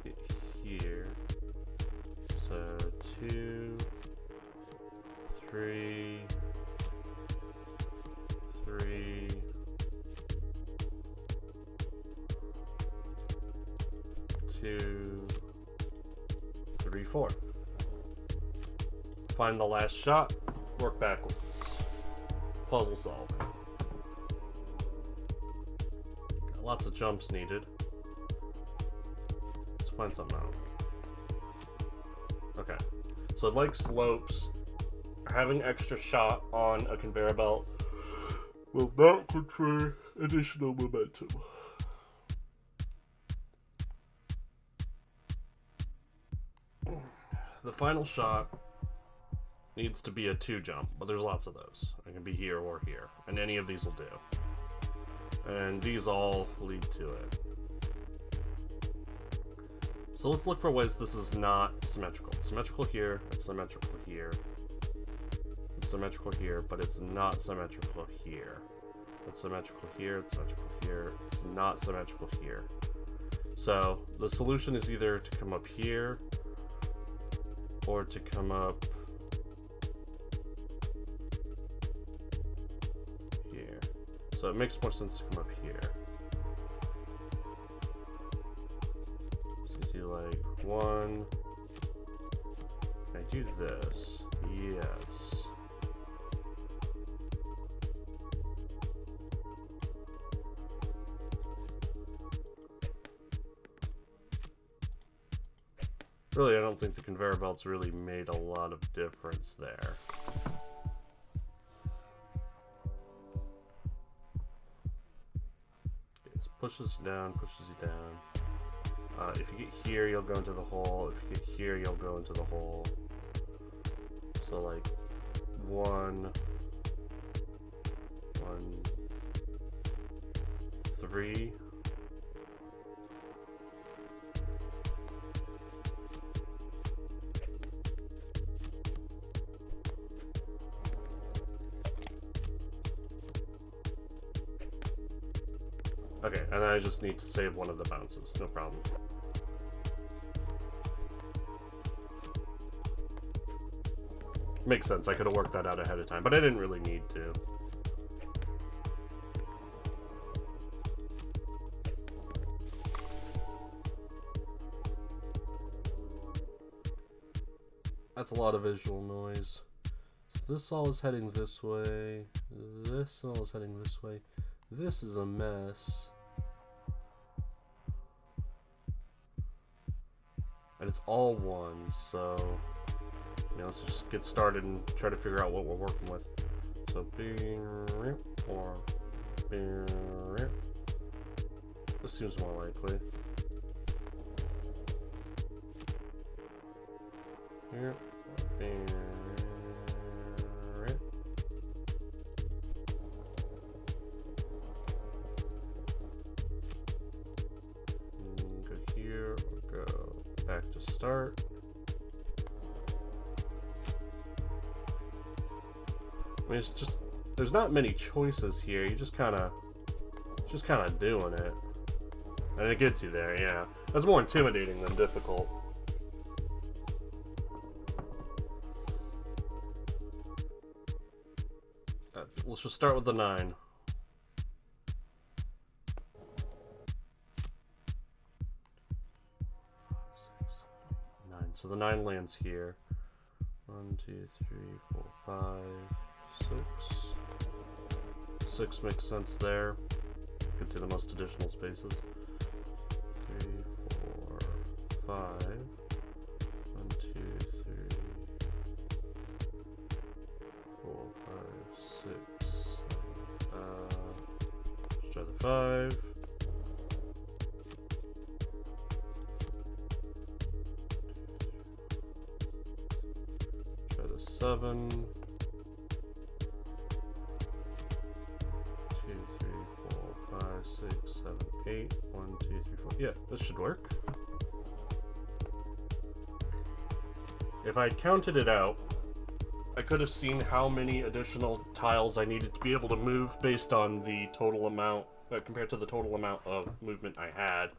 Get here. So 2, 3, 3. 2, 3, 4. Find the last shot, work backwards. Puzzle solve. Got lots of jumps needed. Let's find something out. Okay. So like slopes, having extra shot on a conveyor belt will not confer additional momentum. The final shot needs to be a 2 jump, but there's lots of those. It can be here or here, and any of these will do. And these all lead to it. So let's look for ways this is not symmetrical. It's symmetrical here, it's symmetrical here. It's symmetrical here, but it's not symmetrical here. It's symmetrical here, it's symmetrical here, it's not symmetrical here. So the solution is either to come up here or to come up here. So it makes more sense to come up here. So you do like 1. Can I do this? Yes. Really, I don't think the conveyor belts really made a lot of difference there. Okay, this pushes you down, pushes you down. If you get here, you'll go into the hole. If you get here, you'll go into the hole. So like 1, 3. Okay, and then I just need to save one of the bounces, no problem. Makes sense, I could have worked that out ahead of time, but I didn't really need to. That's a lot of visual noise. So this all is heading this way, this all is heading this way. This is a mess. And it's all ones, so you know, let's just get started and try to figure out what we're working with. So or this seems more likely. Here, go here, or go back to start. I mean, it's just, there's not many choices here. You just kind of doing it, and it gets you there. Yeah, that's more intimidating than difficult. Let's just start with the 9. So the 9 lands here. 1, 2, 3, 4, 5, 6. 6 makes sense there. You can see the most additional spaces. 3, 4, 5. 1, 2, 3, 4, 5, 6. Let's try the 5. Try the 7. 2, 3, 4, 5, 6, 7, 8. 1, 2, 3, 4. Yeah, this should work. If I counted it out, I could have seen how many additional tiles I needed to be able to move based on the total amount, compared to the total amount of movement I had.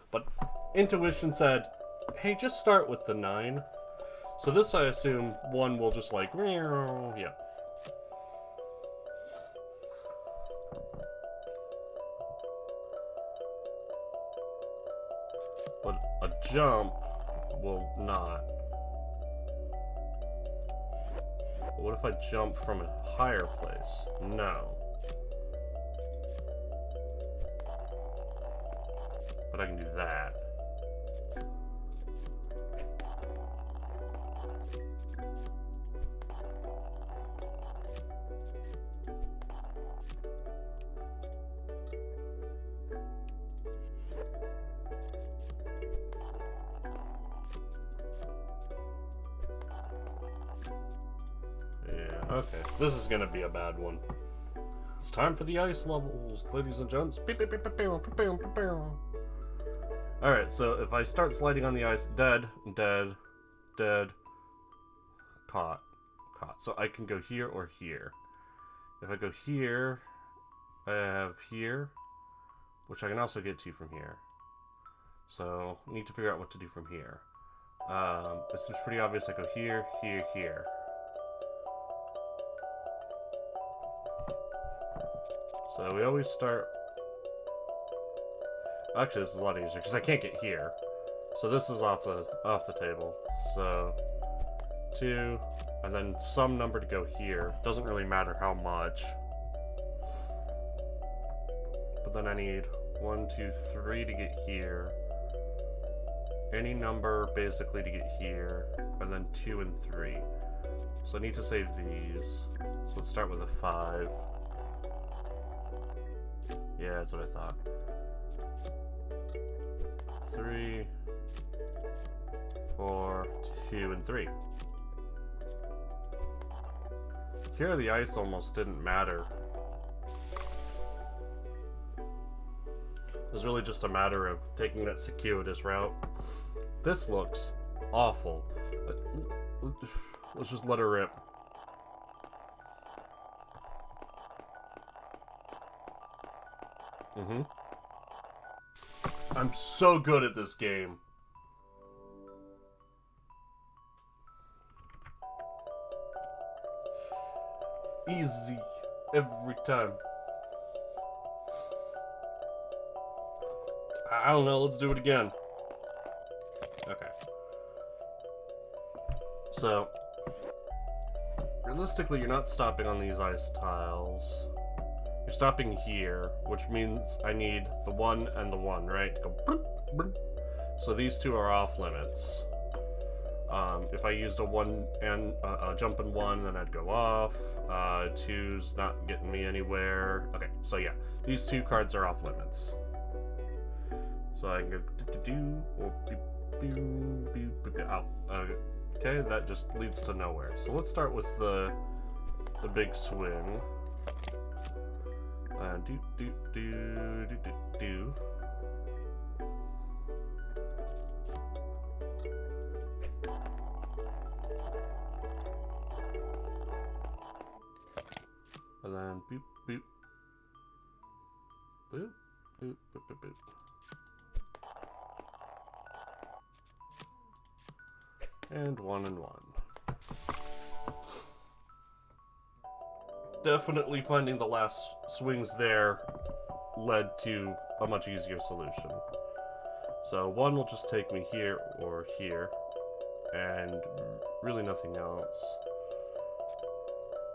But intuition said, hey, just start with the 9. So this, I assume, 1 will just like, yeah. But a jump will not. But what if I jump from a higher place? No. But I can do that. Okay, this is gonna be a bad one. It's time for the ice levels, ladies and gents. Alright, so if I start sliding on the ice, dead, caught. So I can go here or here. If I go here, I have here, which I can also get to from here. So, I need to figure out what to do from here. It seems pretty obvious. I go here, here, here. So we always start... Actually, this is a lot easier, because I can't get here. So this is off the table. So, 2, and then some number to go here. Doesn't really matter how much. But then I need 1, 2, 3 to get here. Any number, basically, to get here. And then 2 and 3. So I need to save these. So let's start with a 5. Yeah, that's what I thought. 3, 4, 2, and 3. Here the ice almost didn't matter. It was really just a matter of taking that circuitous route. This looks awful. Let's just let her rip. I'm so good at this game. Easy every time. I don't know, let's do it again. Okay. So, realistically, you're not stopping on these ice tiles. You're stopping here, which means I need the 1 and the 1, right? To go bloop, bloop. So these two are off limits. If I used a 1 and a jump in 1, then I'd go off. 2's not getting me anywhere. Okay, so yeah, these 2 cards are off limits. So I can go do or out. Okay, that just leads to nowhere. So let's start with the big swing. Do. And then boop, boop. Boop, boop, boop, boop, boop. And 1 and 1. Definitely finding the last swings there led to a much easier solution. So 1 will just take me here or here, and really nothing else.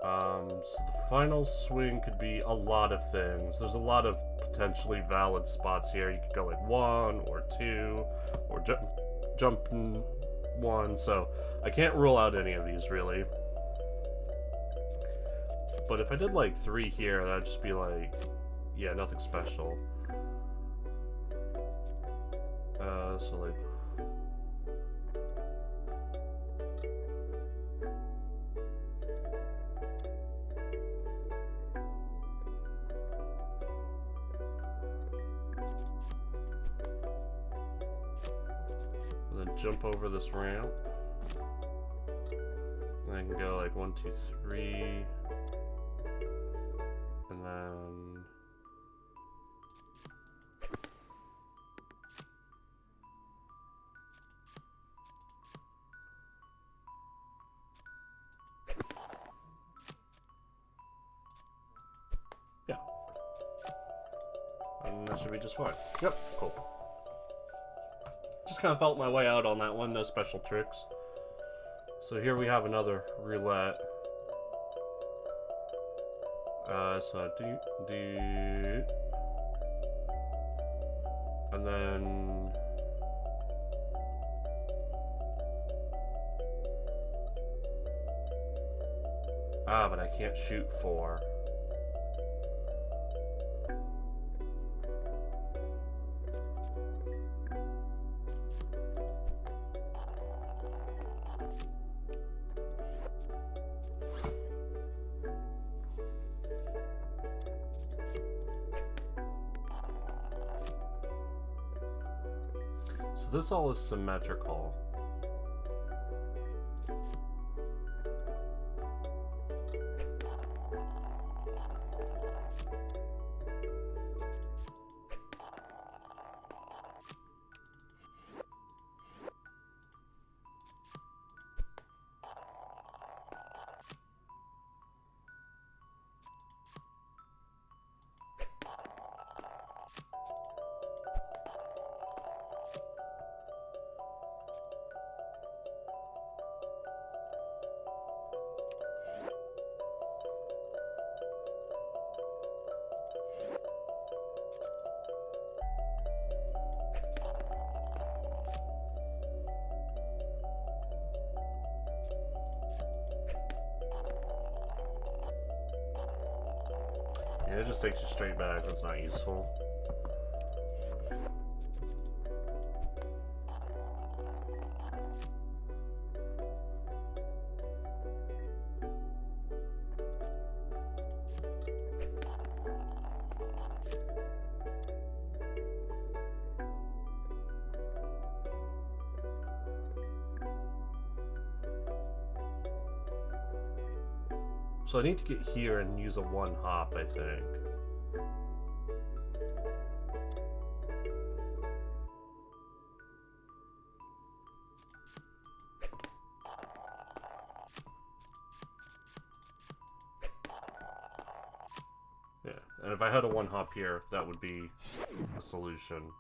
So the final swing could be a lot of things. There's a lot of potentially valid spots here. You could go like 1 or 2, or jump 1, so I can't rule out any of these really. But if I did like 3 here, that'd just be like, yeah, nothing special. So like... And then jump over this ramp. And I can go like 1, 2, 3. And then... yeah. And that should be just fine. Yep, cool. Just kind of felt my way out on that one, no special tricks. So here we have another roulette. So do, and then but I can't shoot 4. So this all is symmetrical. Yeah, it just takes you straight back. That's not useful. So I need to get here and use a 1 hop, I think. Yeah, and if I had a 1 hop here, that would be a solution.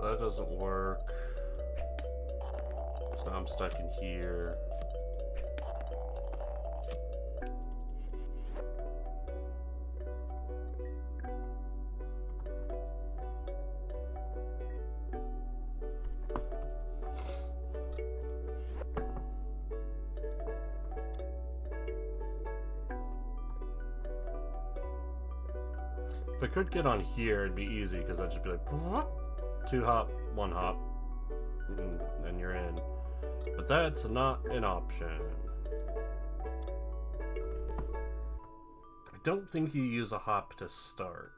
That doesn't work. So now I'm stuck in here. If I could get on here, it'd be easy, because I'd just be like, 2 hop, 1 hop, and you're in. But that's not an option. I don't think you use a hop to start.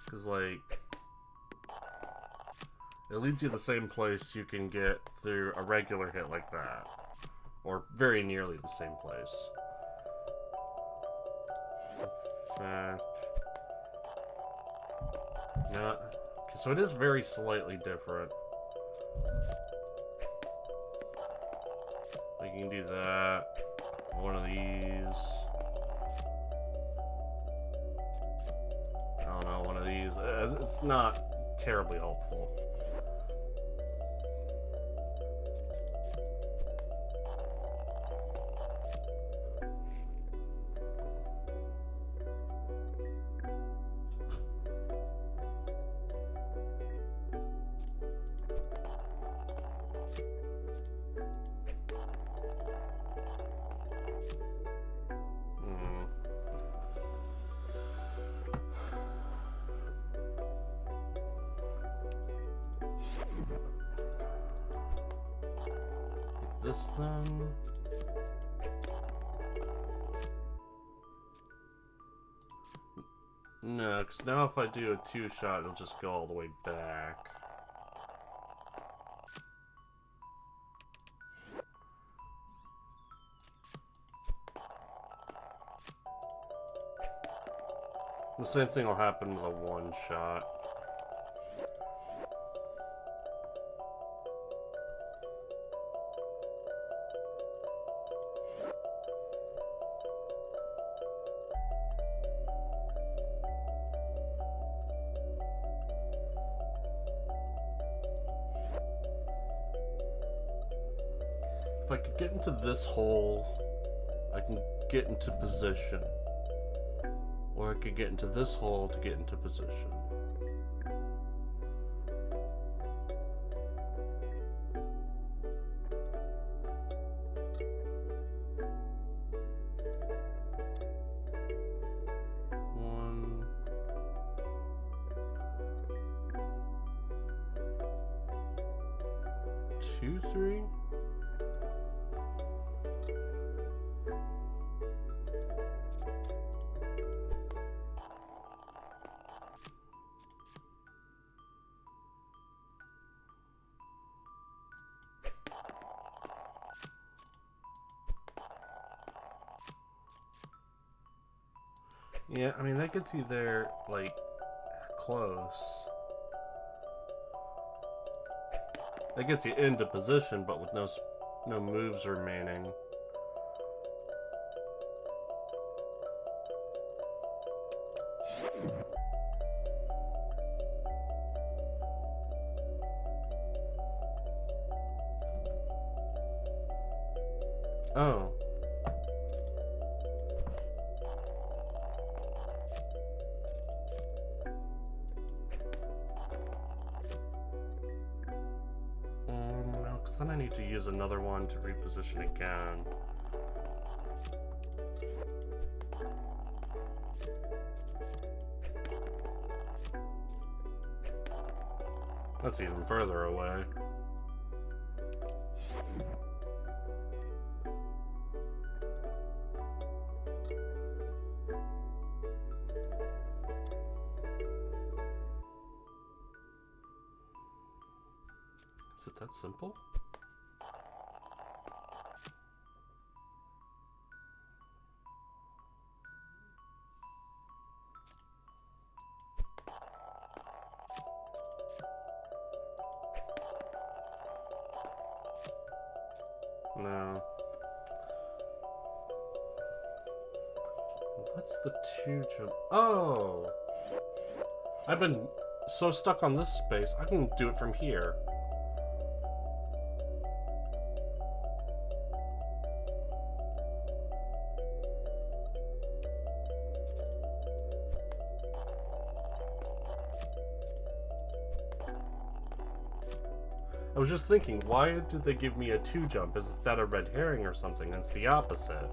Because, like, it leads you to the same place you can get through a regular hit like that. Or very nearly the same place. In fact... Not... Okay, so it is very slightly different. Like, you can do that. One of these. I don't know, one of these. It's not terribly helpful. This then. No, because now if I do a 2-shot, it'll just go all the way back. The same thing will happen with a one shot. If I could get into this hole, I can get into position. Or I could get into this hole to get into position. One. Two, three. Yeah, I mean, that gets you there, like, close. That gets you into position, but with no moves remaining. Oh. No, because then I need to use another one to reposition again. That's even further away. Is it that simple? No. What's the two jump? Oh! I've been so stuck on this space, I can do it from here. I was just thinking, why did they give me a 2 jump? Is that a red herring or something? It's the opposite.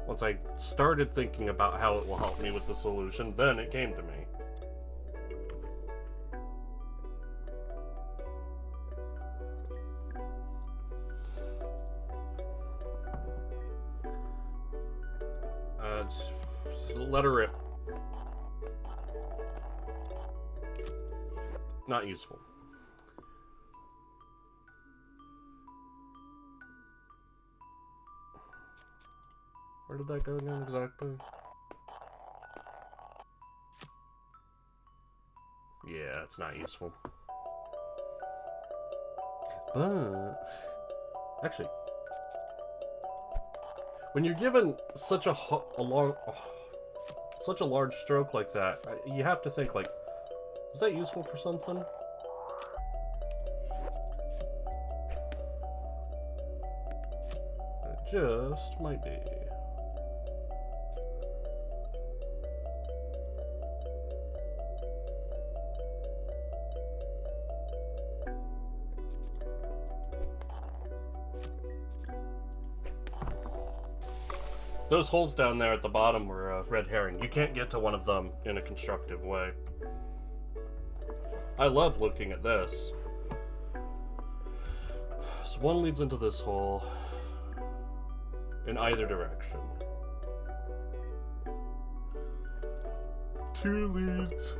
Once I started thinking about how it will help me with the solution, then it came to me. Let her rip. Not useful. Where did that go again exactly? Yeah, it's not useful. But actually, when you're given such a large stroke like that, you have to think like, is that useful for something? It just might be. Those holes down there at the bottom were a red herring. You can't get to one of them in a constructive way. I love looking at this. So one leads into this hole in either direction. 2 leads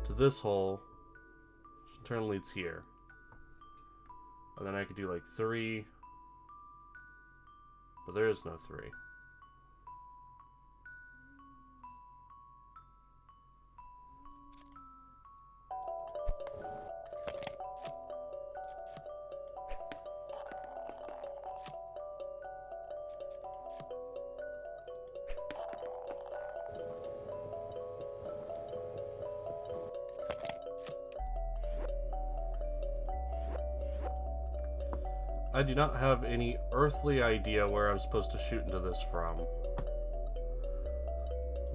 to this hole, which in turn leads here. And then I could do like 3 but there is no 3. I do not have any earthly idea where I'm supposed to shoot into this from.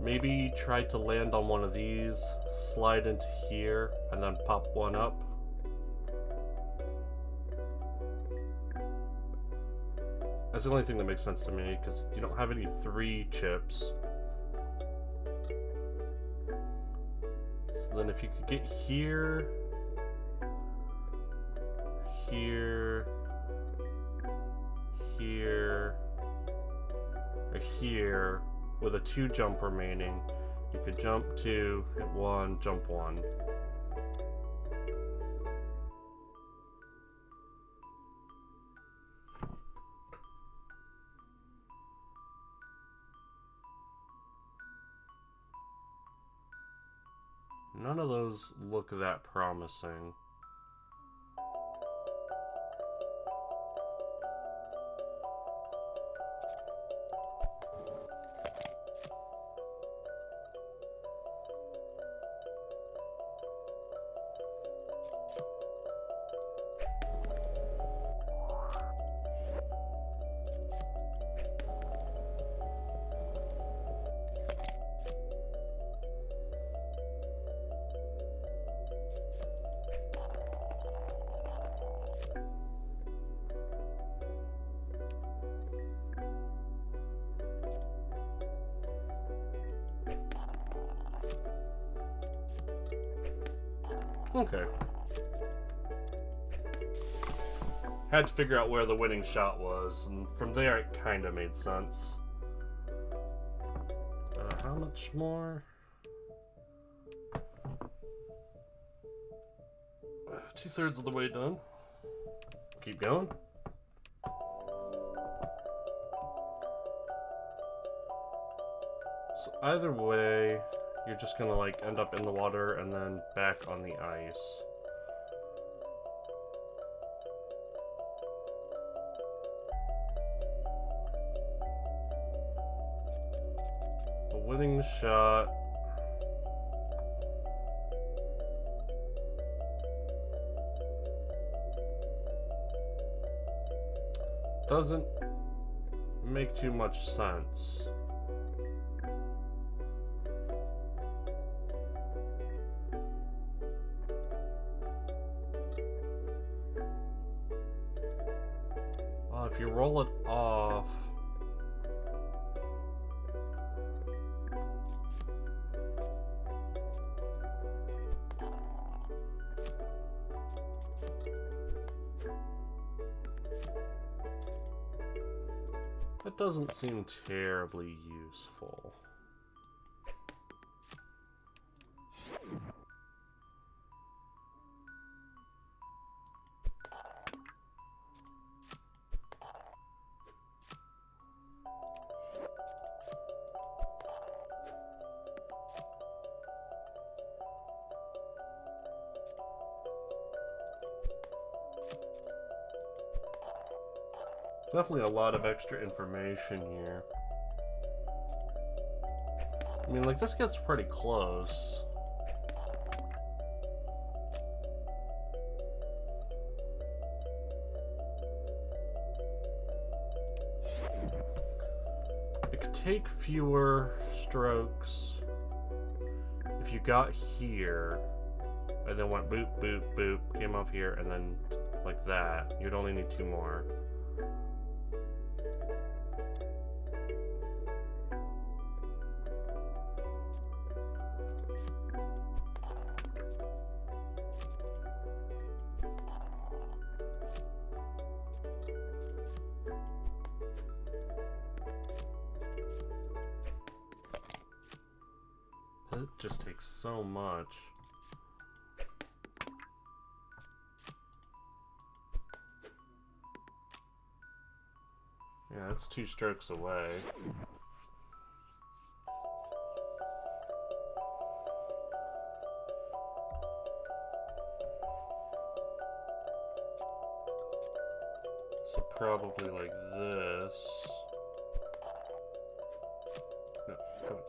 Maybe try to land on one of these, slide into here, and then pop one up. That's the only thing that makes sense to me, because you don't have any 3 chips. So then if you could get here, here, here, or here, with a 2 jump remaining, you could jump 2, hit 1, jump 1. None of those look that promising. Okay. Had to figure out where the winning shot was, and from there it kind of made sense. How much more? 2/3 of the way done. Keep going. So either way, you're just gonna like end up in the water and then back on the ice. The winning shot doesn't make too much sense. If you roll it off, that doesn't seem terribly useful. Definitely a lot of extra information here. I mean, like, this gets pretty close. It could take fewer strokes if you got here and then went boop, boop, boop, came off here, and then like that. You'd only need 2 more. It just takes so much. Yeah, that's 2 strokes away. So probably like this. No, come on.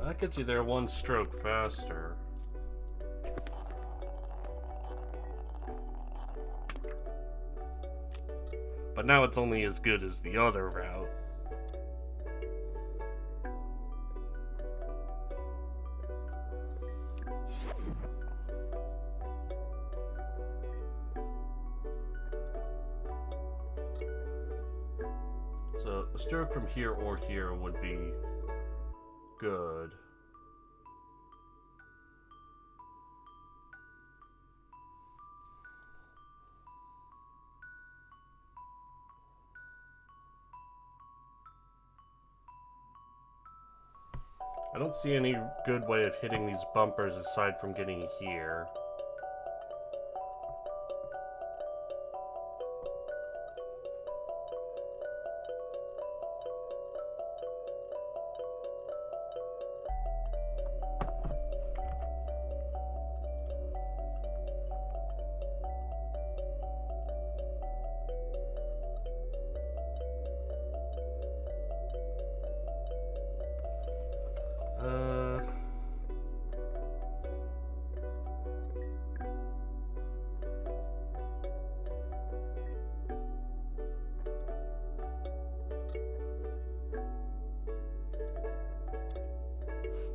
That gets you there 1 stroke faster. But now it's only as good as the other route. So a stroke from here or here would be good. I don't see any good way of hitting these bumpers aside from getting here.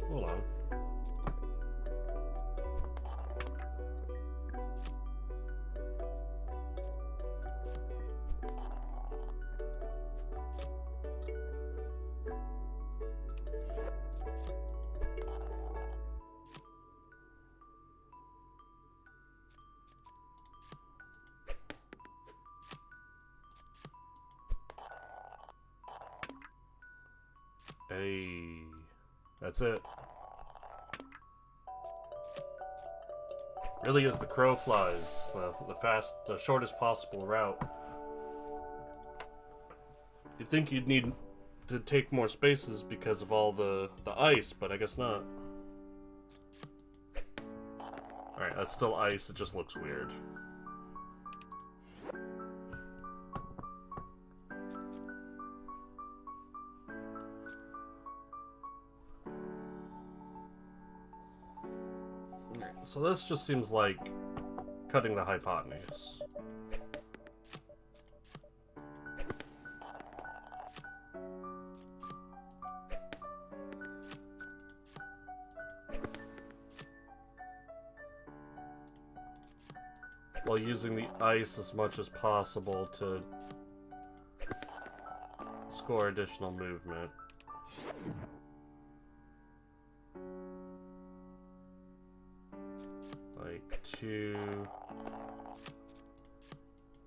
Hold on. Hey, that's it. Really is the crow flies, the shortest possible route. You'd think you'd need to take more spaces because of all the ice, but I guess not. Alright, that's still ice, it just looks weird. So this just seems like cutting the hypotenuse. While using the ice as much as possible to score additional movement. Like 2,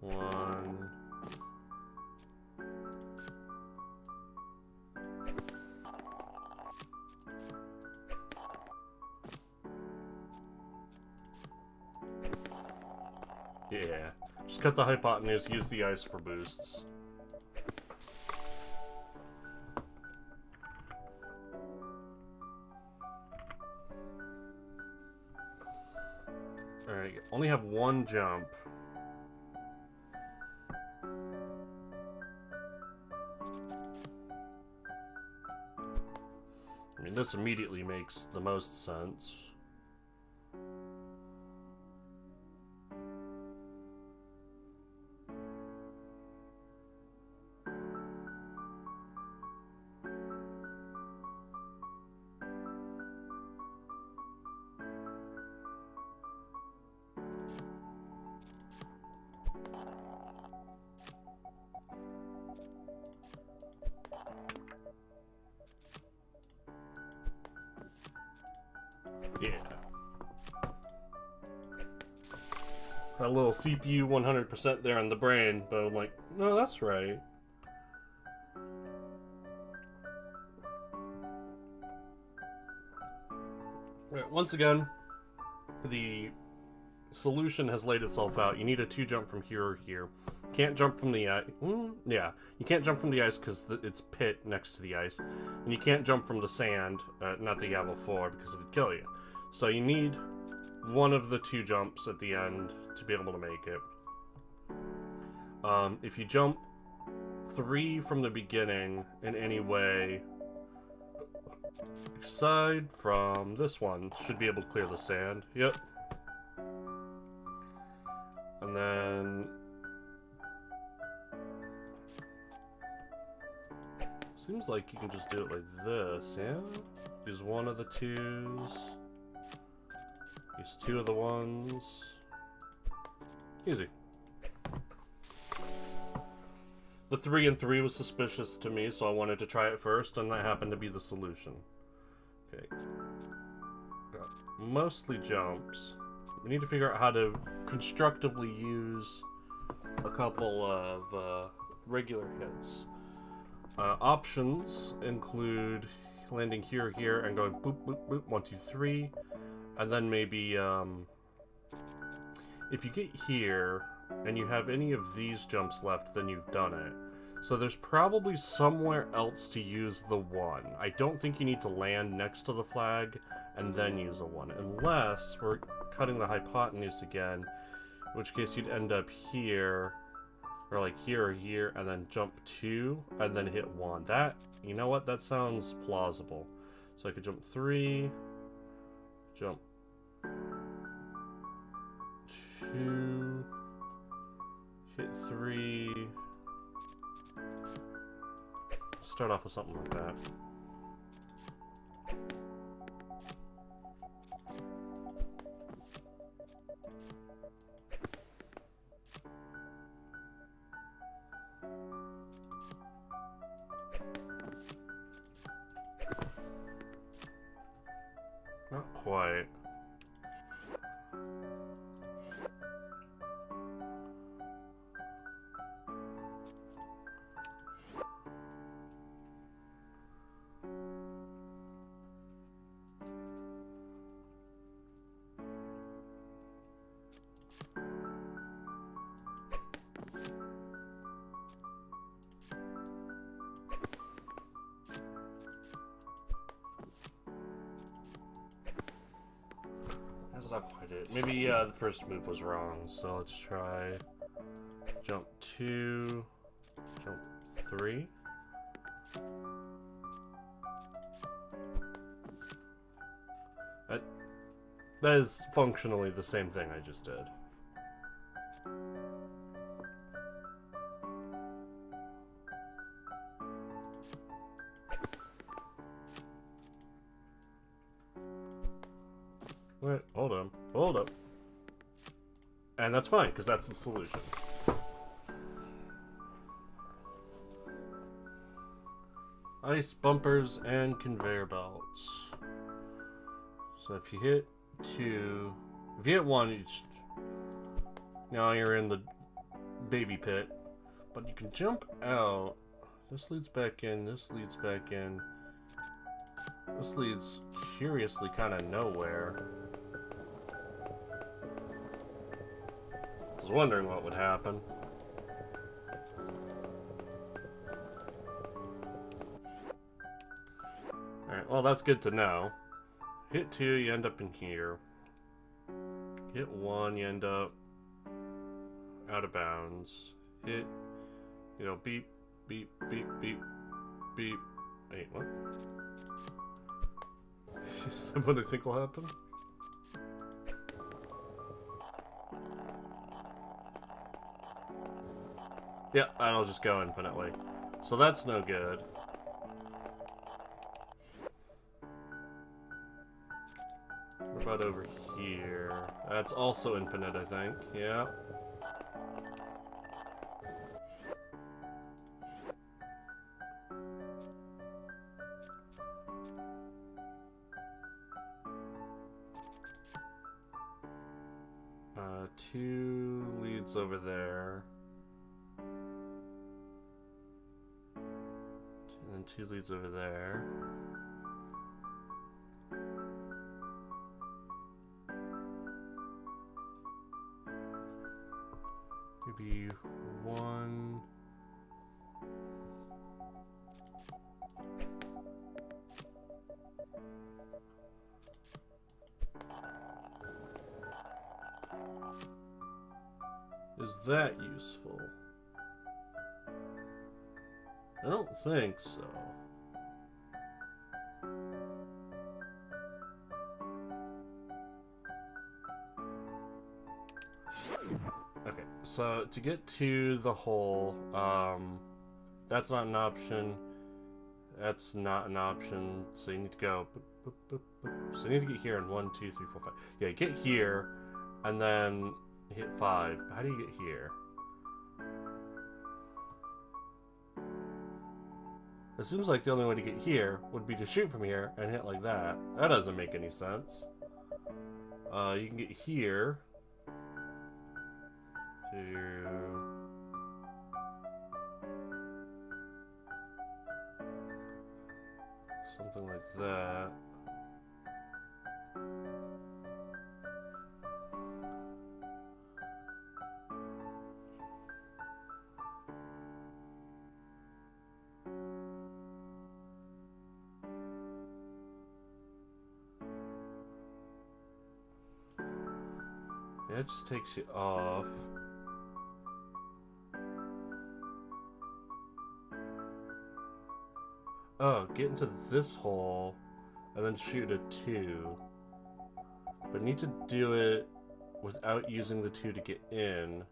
1. Yeah, just cut the hypotenuse, use the ice for boosts. Alright, you only have 1 jump. I mean, this immediately makes the most sense. Yeah. That little CPU 100% there in the brain, but I'm like, no, that's right. Right, once again, the solution has laid itself out. You need a 2 jump from here or here. Can't jump from the ice. Yeah, you can't jump from the ice because it's pit next to the ice, and you can't jump from the sand, not the Diablo 4, because it'd kill you. So you need one of the 2 jumps at the end to be able to make it. If you jump 3 from the beginning in any way, aside from this one, should be able to clear the sand. Yep. And then seems like you can just do it like this, yeah? Use one of the 2s. Use 2 of the 1s. Easy. The 3 and 3 was suspicious to me, so I wanted to try it first, and that happened to be the solution. Okay. Got mostly jumps. We need to figure out how to constructively use a couple of regular hits. Options include landing here, here, and going boop, boop, boop, 1, 2, 3. And then maybe, if you get here, and you have any of these jumps left, then you've done it. So there's probably somewhere else to use the 1. I don't think you need to land next to the flag and then use a 1, unless we're cutting the hypotenuse again, in which case you'd end up here, or like here or here, and then jump 2, and then hit 1. That, you know what, that sounds plausible. So I could jump 3, jump 2, hit 3, start off with something like that. Not quite. That's not quite it. Maybe the first move was wrong, so let's try jump 2, jump 3. That is functionally the same thing I just did. Wait, hold on. Hold up. And that's fine, because that's the solution. Ice bumpers and conveyor belts. So if you hit 2, if you hit 1, you just, now you're in the baby pit. But you can jump out. This leads back in, this leads back in. This leads curiously kind of nowhere. I was wondering what would happen. Alright, well that's good to know. Hit 2, you end up in here. Hit 1, you end up out of bounds. Hit, you know, beep, beep, beep, beep, beep. Wait, what? Is that what I think will happen? Yeah, that'll just go infinitely. So that's no good. What about over here? That's also infinite, I think. Yeah. 2 leads over there. And then 2 leads over there. Maybe 1. Is that useful? I don't think so. Okay, so to get to the hole, that's not an option. That's not an option. So you need to go. So you need to get here in 1, 2, 3, 4, 5. Yeah, get here, and then hit 5. But how do you get here? It seems like the only way to get here would be to shoot from here and hit like that. That doesn't make any sense. You can get here to something like that. Yeah, it just takes you off. Oh, get into this hole and then shoot a 2. But need to do it without using the 2 to get in.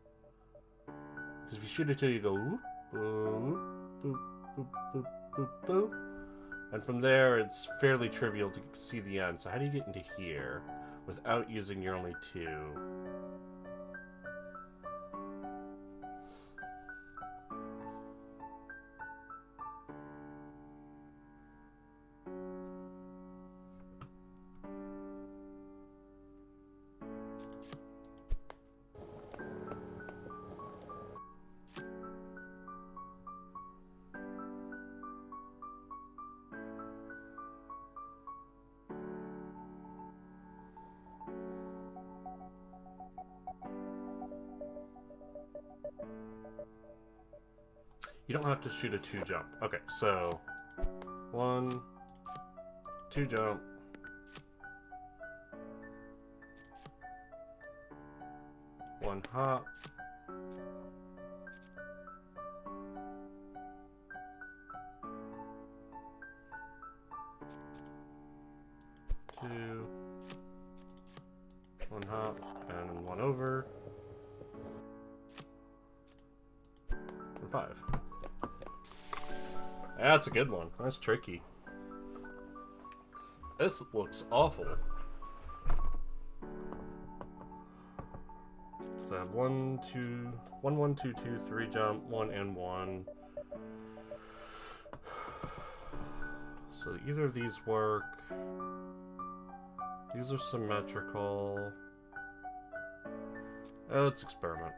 Because if you shoot a 2, you go whoop, boop, boop, boop, boop, boop, boop. And from there, it's fairly trivial to see the end. So how do you get into here without using your only 2? You don't have to shoot a 2 jump. Okay, so 1, 2 jump. One hop. Two. One hop and 1 over. And 5. That's a good one. That's tricky. This looks awful. So I have 1, 2, 1, 1, 2, 2, 3 jump, 1 and 1. So either of these work. These are symmetrical. Let's experiment.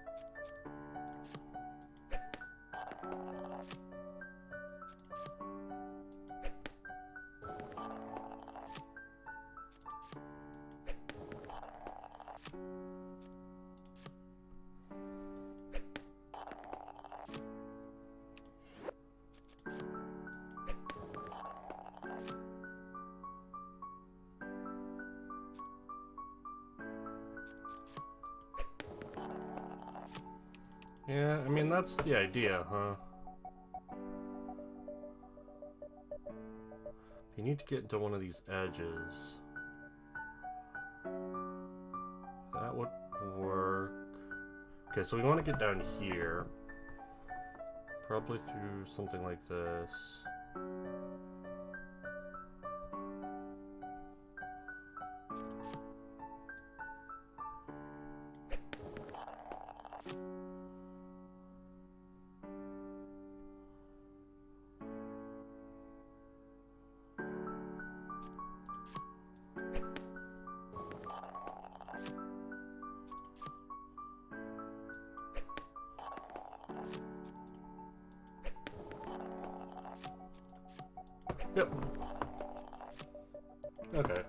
Yeah, I mean, that's the idea, huh? You need to get into one of these edges. That would work. Okay, so we want to get down here. Probably through something like this. Yep. Okay.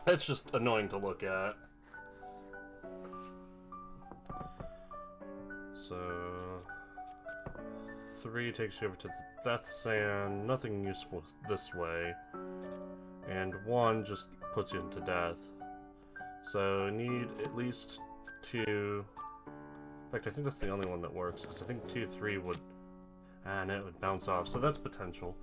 It's just annoying to look at. So... 3 takes you over to the Death Sand. Nothing useful this way. And 1 just puts you into death. So need at least 2... In fact, I think that's the only one that works, because I think 2, 3 would... And it would bounce off, so that's potential.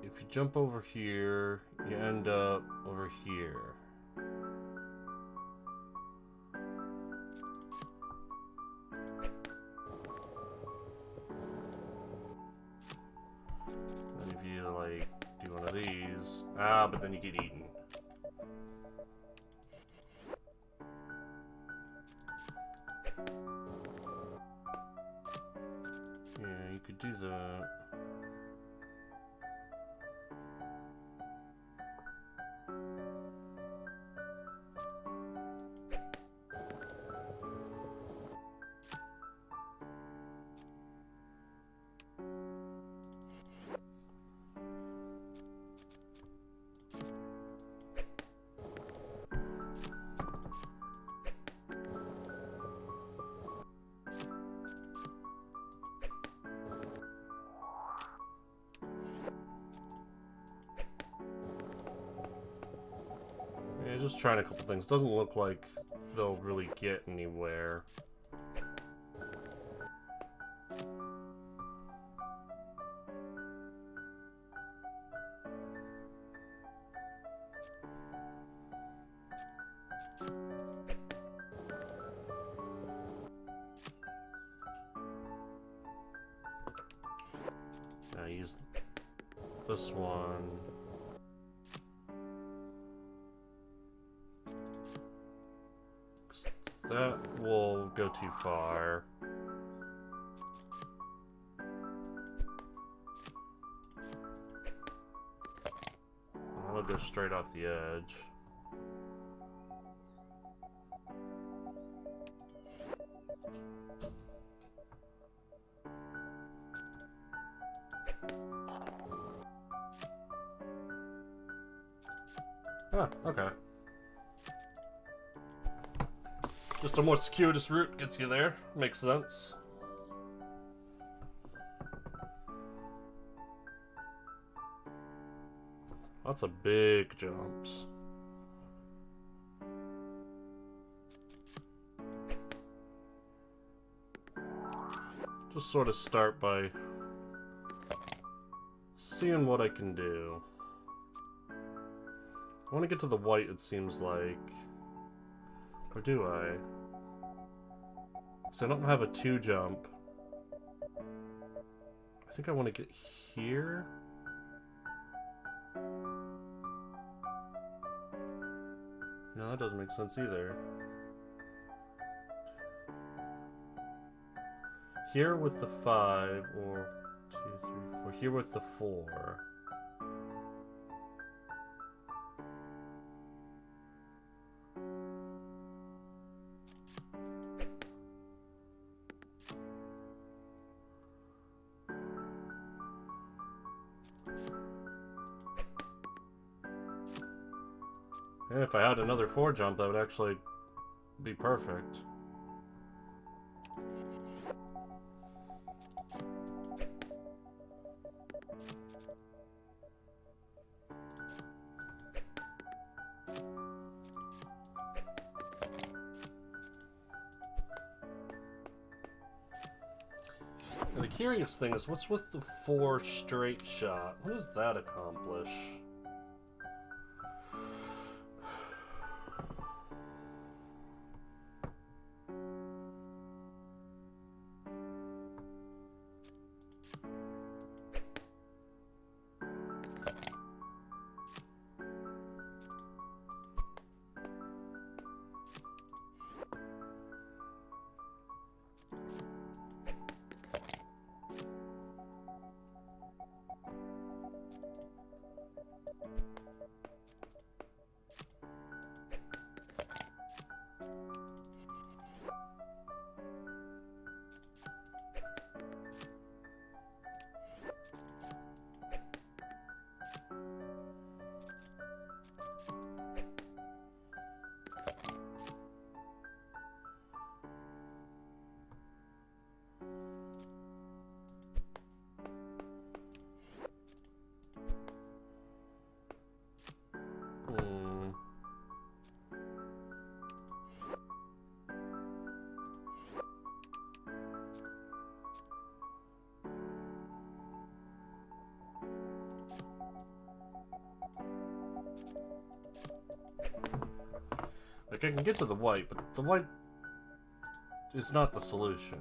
If you jump over here, you end up over here. And if you, like, do one of these... Ah, but then you get eaten. Yeah, you could do that. Yeah, just trying a couple things. Doesn't look like they'll really get anywhere. Now use this one. That will go too far. I'll go straight off the edge. Ah, okay. Just a more circuitous route gets you there. Makes sense. Lots of big jumps. Just sort of start by seeing what I can do. I want to get to the white, it seems like. Or do I? So I don't have a 2 jump. I think I want to get here. No, that doesn't make sense either. Here with the 5, or 2, 3, 4. Here with the 4. And if I had another 4 jump, that would actually be perfect. And the curious thing is, what's with the 4 straight shot? What does that accomplish? Like, I can get to the white, but the white is not the solution.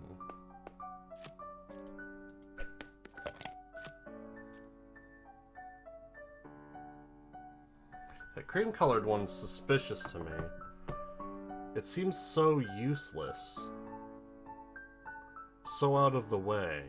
That cream-colored one's suspicious to me. It seems so useless. So out of the way.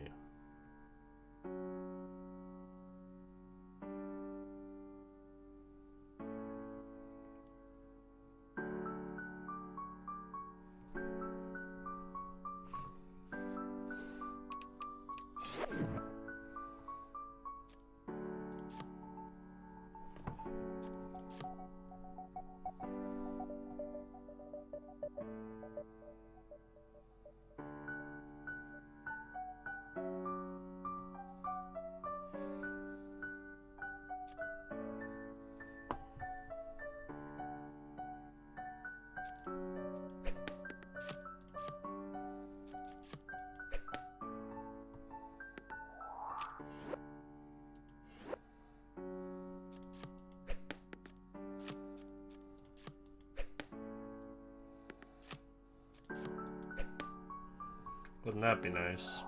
Wouldn't that be nice?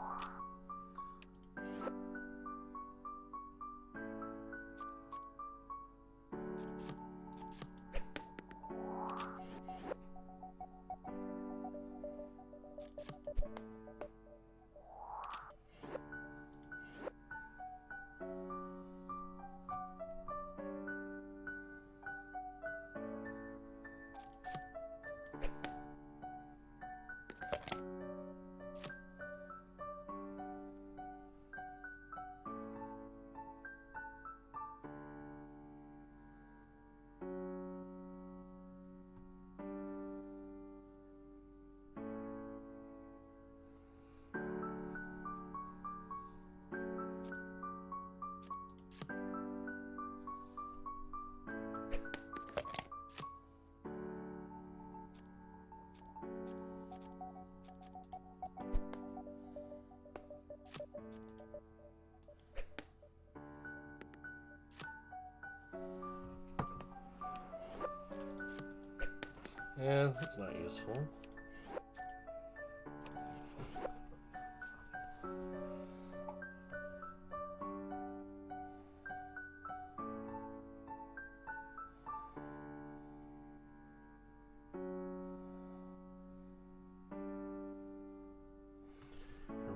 Yeah, that's not useful.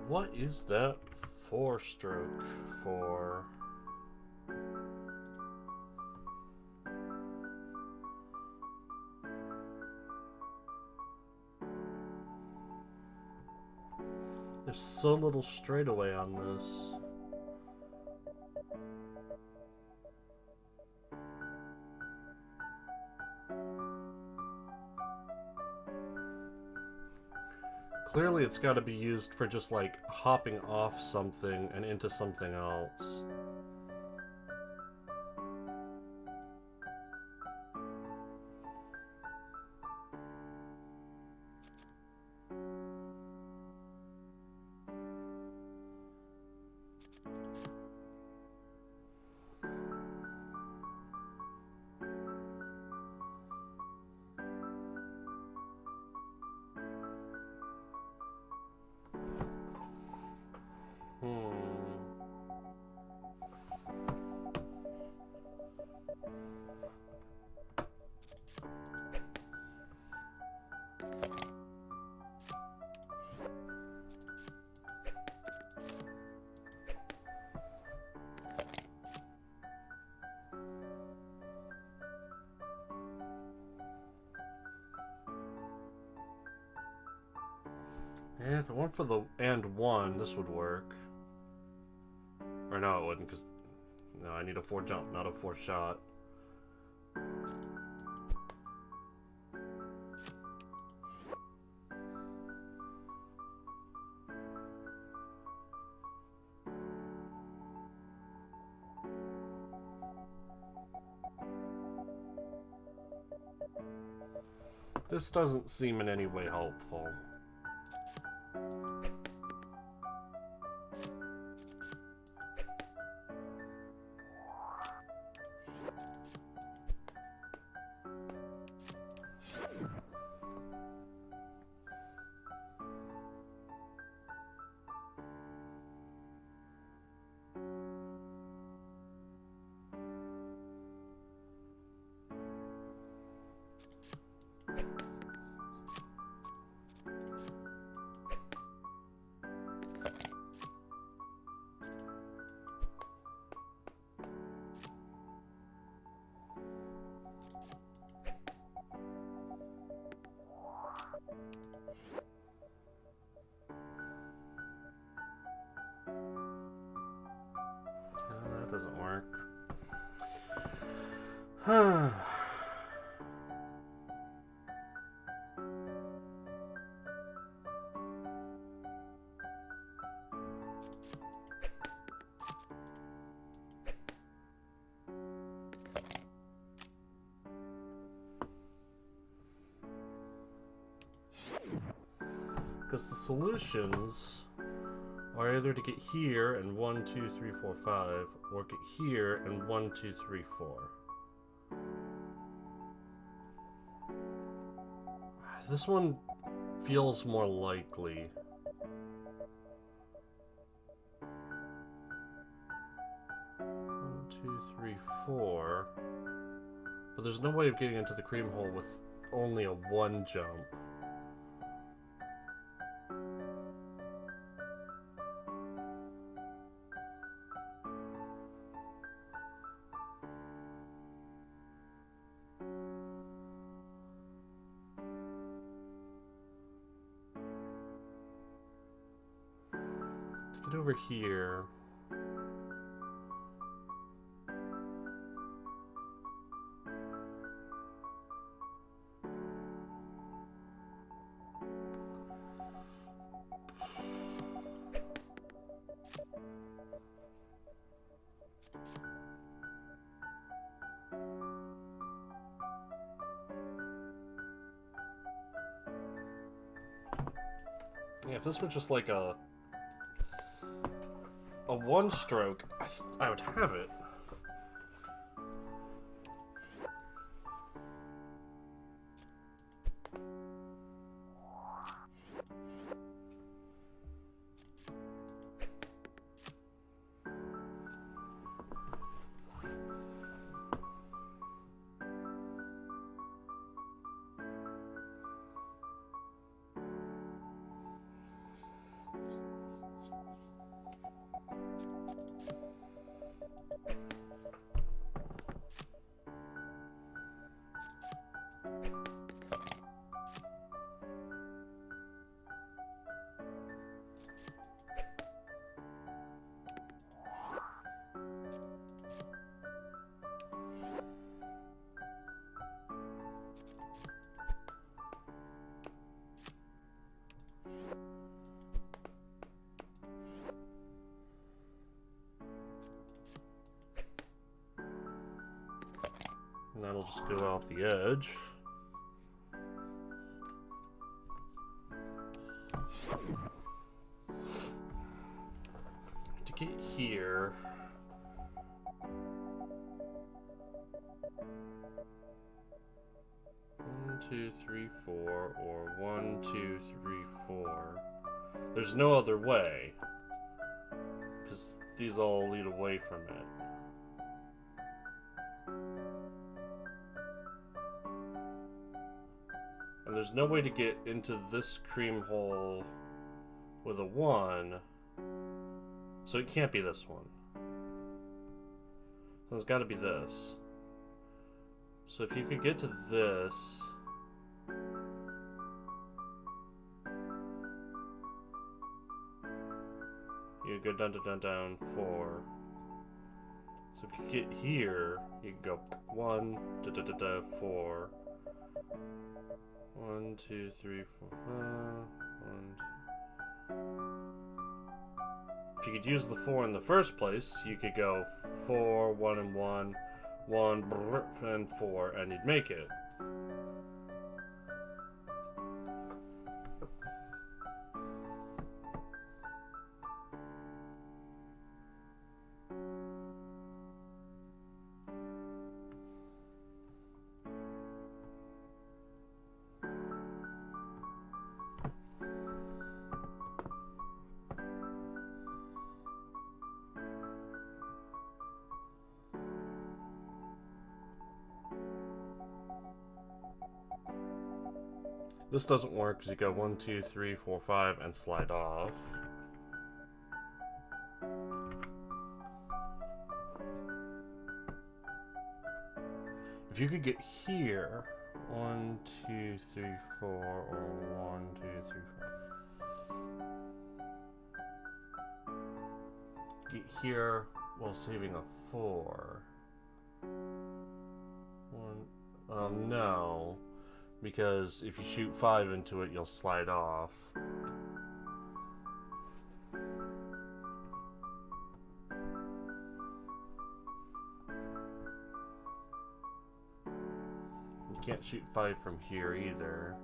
What is that 4-stroke for? There's so little straightaway on this. Clearly it's got to be used for just like hopping off something and into something else. Yeah, if it went for the and one, this would work. Or no, it wouldn't, because no, I need a 4 jump, not a 4 shot. This doesn't seem in any way helpful. Because the solutions are either to get here and 1, 2, 3, 4, 5, or get here and 1, 2, 3, 4. This one feels more likely. 1, 2, 3, 4. But there's no way of getting into the cream hole with only a 1 jump. To get over here, yeah, if this was just like a one stroke, I would have it. And that'll just go off the edge. To get here, one, 2, 3, 4, or 1, 2, 3, 4. There's no other way, because these all lead away from it. And there's no way to get into this cream hole with a 1, so it can't be this one. So it's got to be this. So if you could get to this, you go down, down, down, 4. So if you get here, you can go 1, 4. 1, 2, 3, 4, 1. If you could use the 4 in the first place, you could go 4, 1 and 1, 1, and 4, and you'd make it. This doesn't work because you go 1, 2, 3, 4, 5 and slide off. If you could get here, 1, 2, 3, 4, or 1, 2, 3, 4. Get here while saving a 4. No. Because if you shoot 5 into it, you'll slide off. You can't shoot 5 from here either.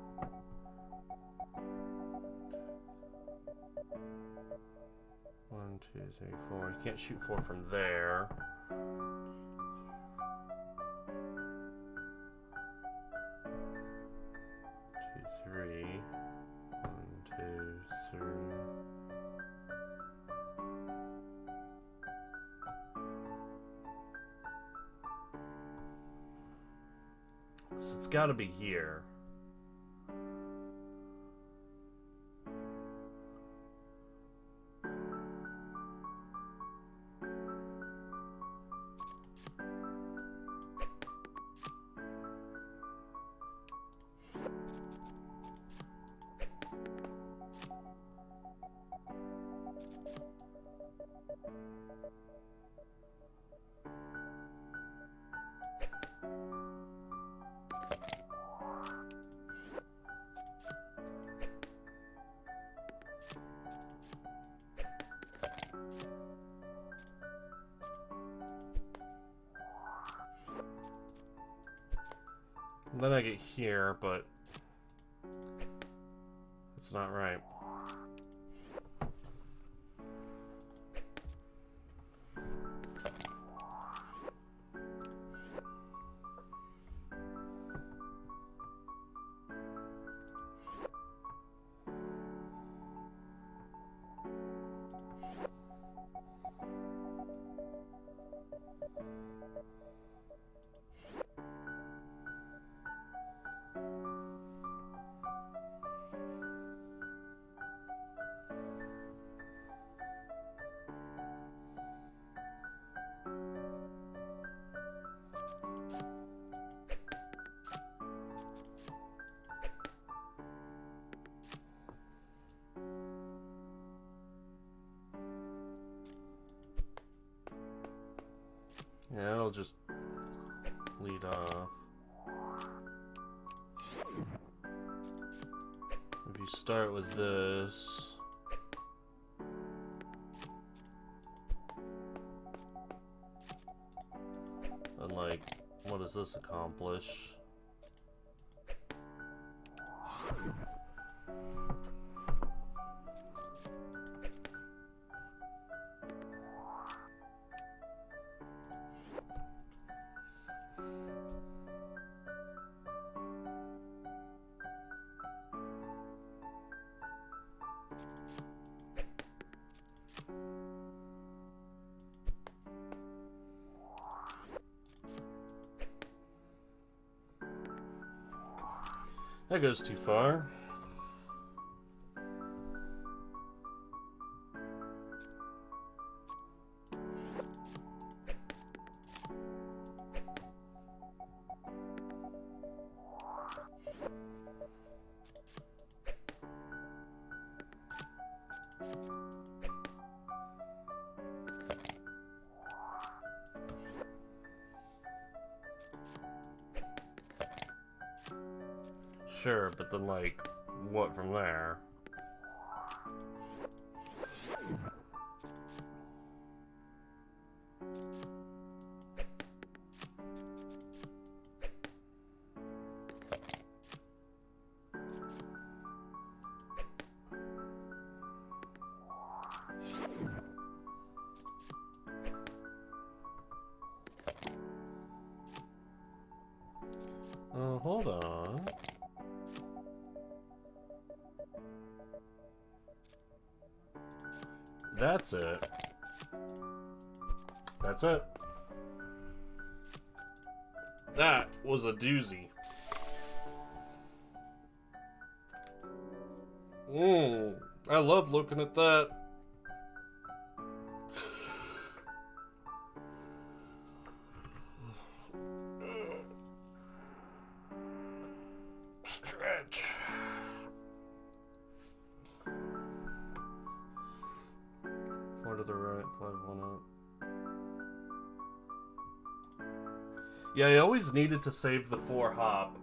One, two, three, four. You can't shoot 4 from there. Three. One, two, three. So it's got to be here. Then I get here, but it's not right. Yeah, it'll just lead off. If you start with this, and like, what does this accomplish? That goes too far. Sure, but then, like, what from there? Hold on. That's it. That's it. That was a doozy. I love looking at that. Stretch. Four to the right, 5, 1 up. Yeah, I always needed to save the 4 hop,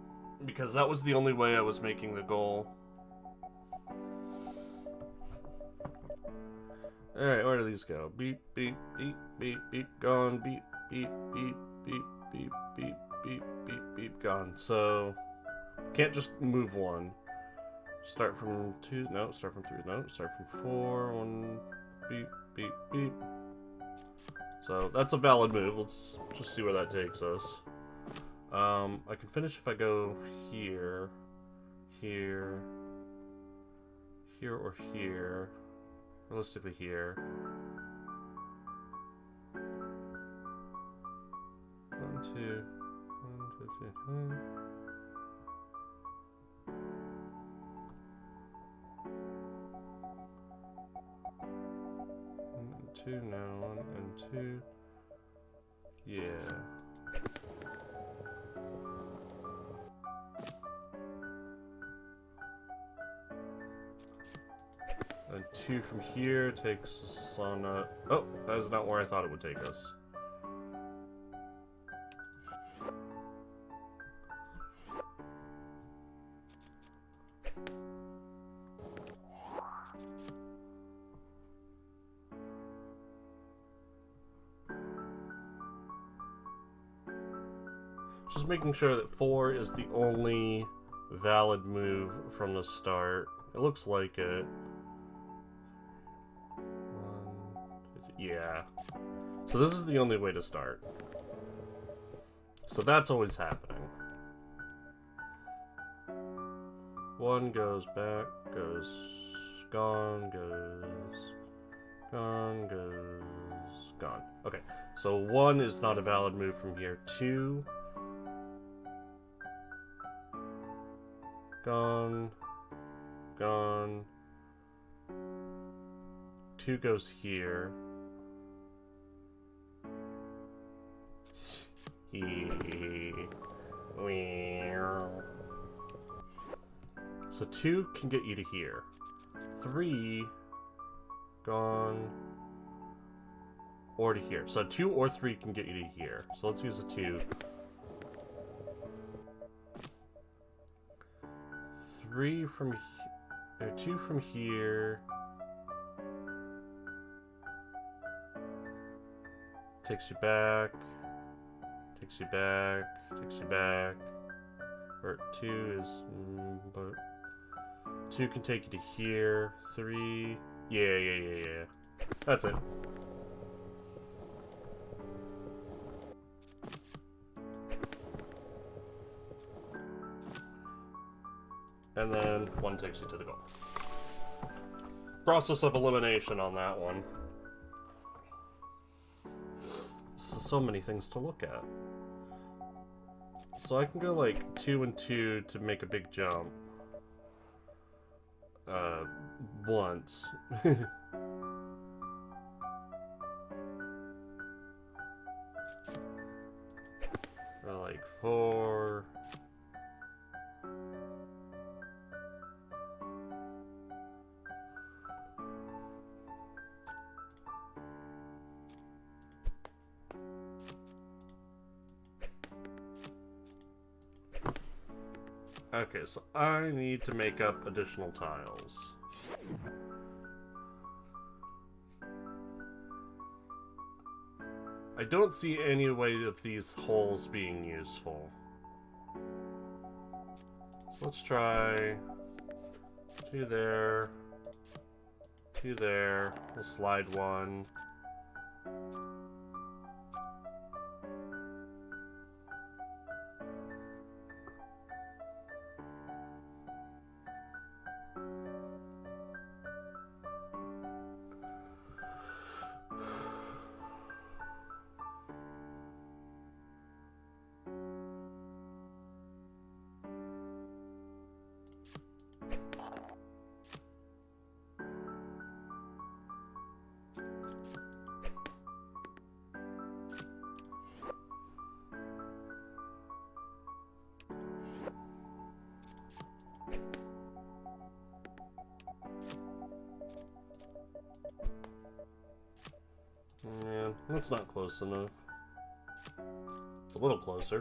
because that was the only way I was making the goal. Alright, where do these go? Beep, beep, beep, beep, beep, gone. Beep, beep, beep, beep, beep, beep, beep, beep, beep, gone. So, can't just move one. Start from 2, no, start from 3, no, start from 4, 1, beep, beep, beep. So, that's a valid move. Let's just see where that takes us. I can finish if I go here, here, here, or here. Realistically, here. 1, 2, 1, 2, 3. 1 and 2, no, 1 and 2. Yeah. And 2 from here takes us on a... Oh, that is not where I thought it would take us. Just making sure that 4 is the only valid move from the start. It looks like it. 1, 2, 3. Yeah. So this is the only way to start. So that's always happening. 1 goes back, goes gone, goes gone, goes gone. Okay, so 1 is not a valid move from here. 2, gone, gone. 2 goes here. So 2 can get you to here. 3, gone, or to here. So 2 or 3 can get you to here. So let's use a 2. 3 from here, 2 from here. Takes you back. Takes you back. Takes you back. Or 2 is, but 2 can take you to here. 3. Yeah. That's it. And then 1 takes you to the goal. Process of elimination on that one. So many things to look at. So I can go like 2 and 2 to make a big jump. Once. Or like 4. Okay, so I need to make up additional tiles. I don't see any way of these holes being useful. So let's try 2 there, 2 there, we'll slide 1. Yeah, that's not close enough. It's a little closer.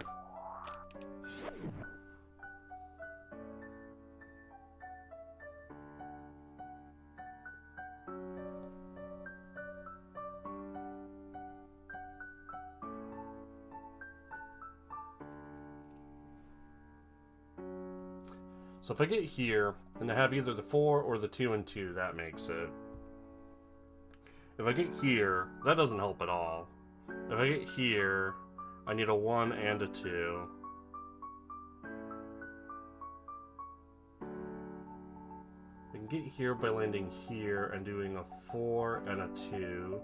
So if I get here, and I have either the 4 or the 2 and 2, that makes it. If I get here, that doesn't help at all. If I get here, I need a 1 and a 2. I can get here by landing here and doing a 4 and a 2.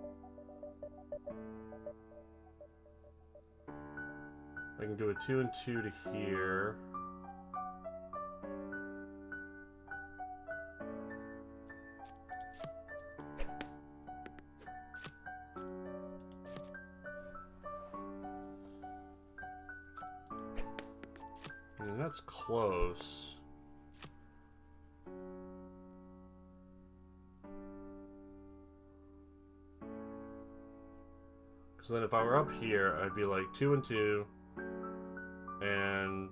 I can do a 2 and 2 to here. And that's close. Because then if I were up here, I'd be like 2 and 2, and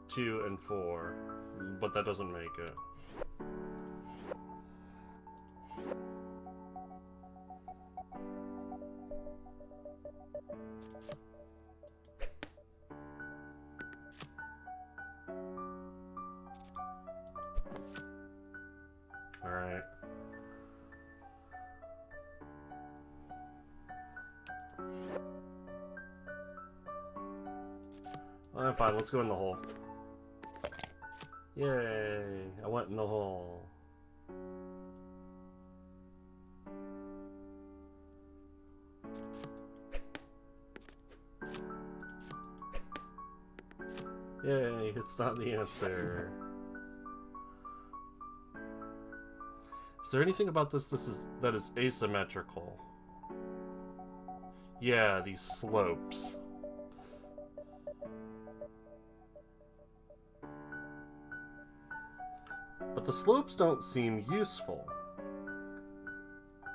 2 and 4, but that doesn't make it. Alright. Well, fine, let's go in the hole. Yay! I went in the hole. Yay, it's not the answer. Is there anything about this that is asymmetrical? Yeah, these slopes. But the slopes don't seem useful.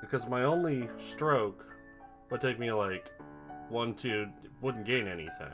Because my only stroke would take me like 1, 2, wouldn't gain anything.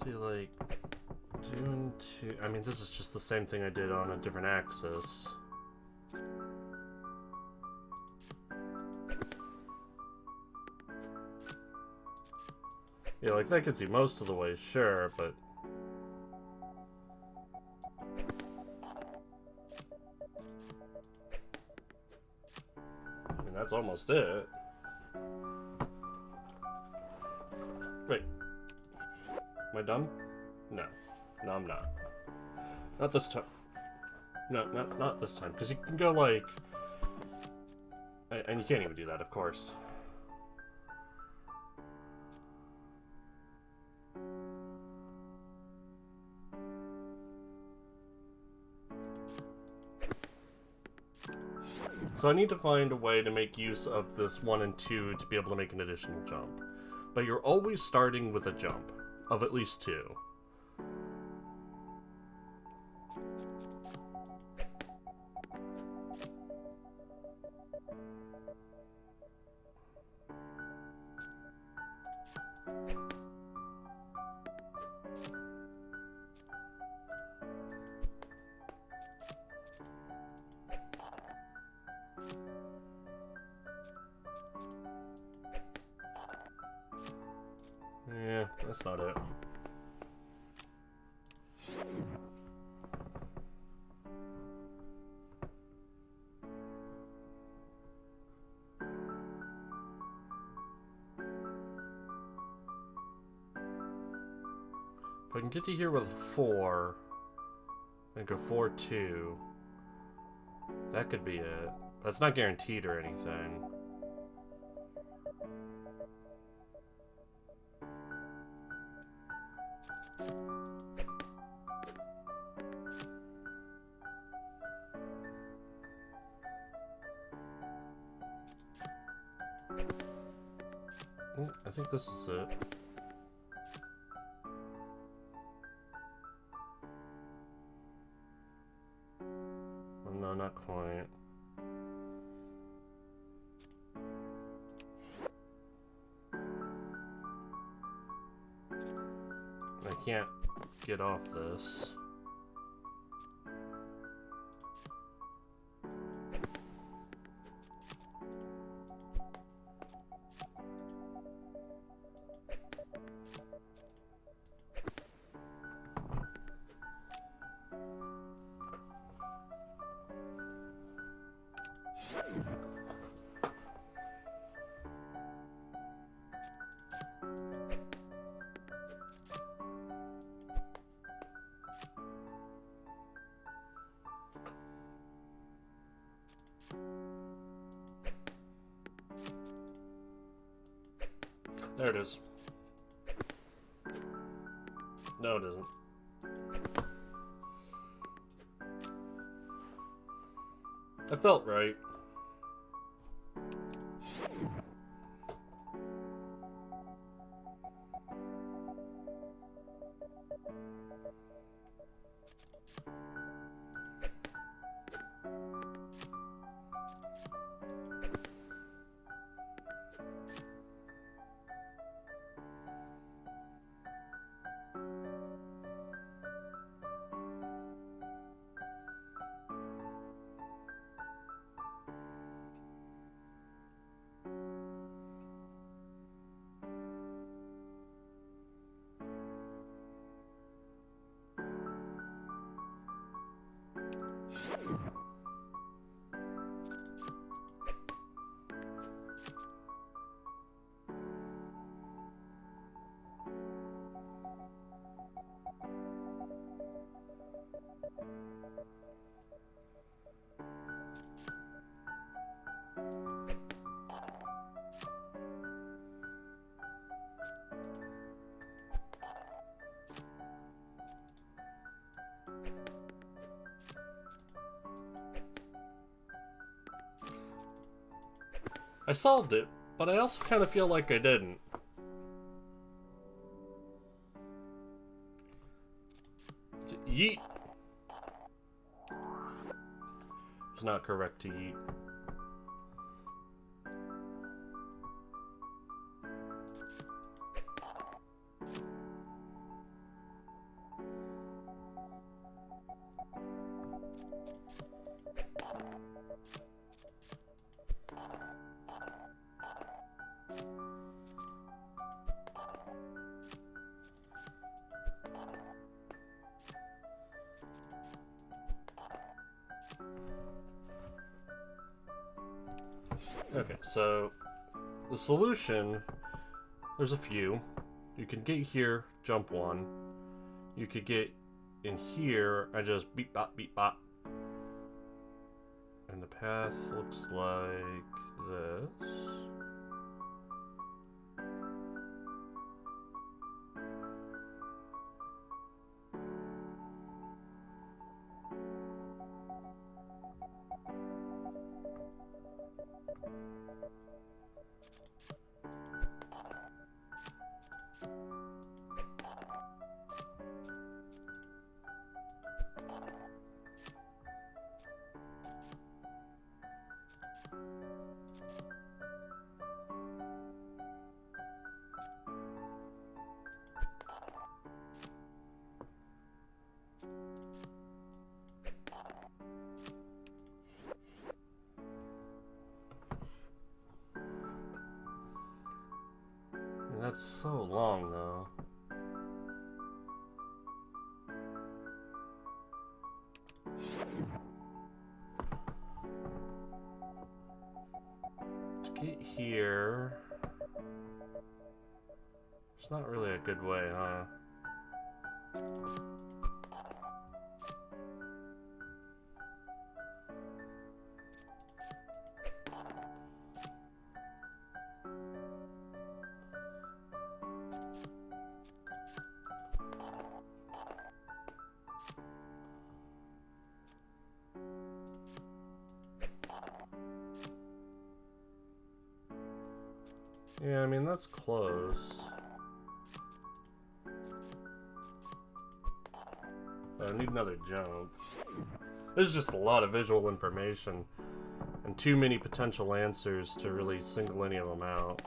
Do like 2 and 2. I mean, this is just the same thing I did on a different axis. Yeah, like that gets you most of the way, sure, but I mean, that's almost it. Wait. Am I dumb? No. No, I'm not. Not this time. No, not this time. Because you can go like... And you can't even do that, of course. So I need to find a way to make use of this 1 and 2 to be able to make an additional jump. But you're always starting with a jump of at least 2. That's not it. If I can get to here with 4, and go 4-2, that could be it. That's not guaranteed or anything. I think this is it. Oh, no, not quite. I can't get off this. There it is. No, it isn't. That felt right. I solved it, but I also kind of feel like I didn't. Yeet! It's not correct to yeet. Okay, so the solution, there's a few. You can get here, jump 1. You could get in here and just beep bop beep bop. And the path looks like this. That's so long, though. It's not really a good way, huh? Yeah, I mean, that's close. I need another jump. This is just a lot of visual information and too many potential answers to really single any of them out.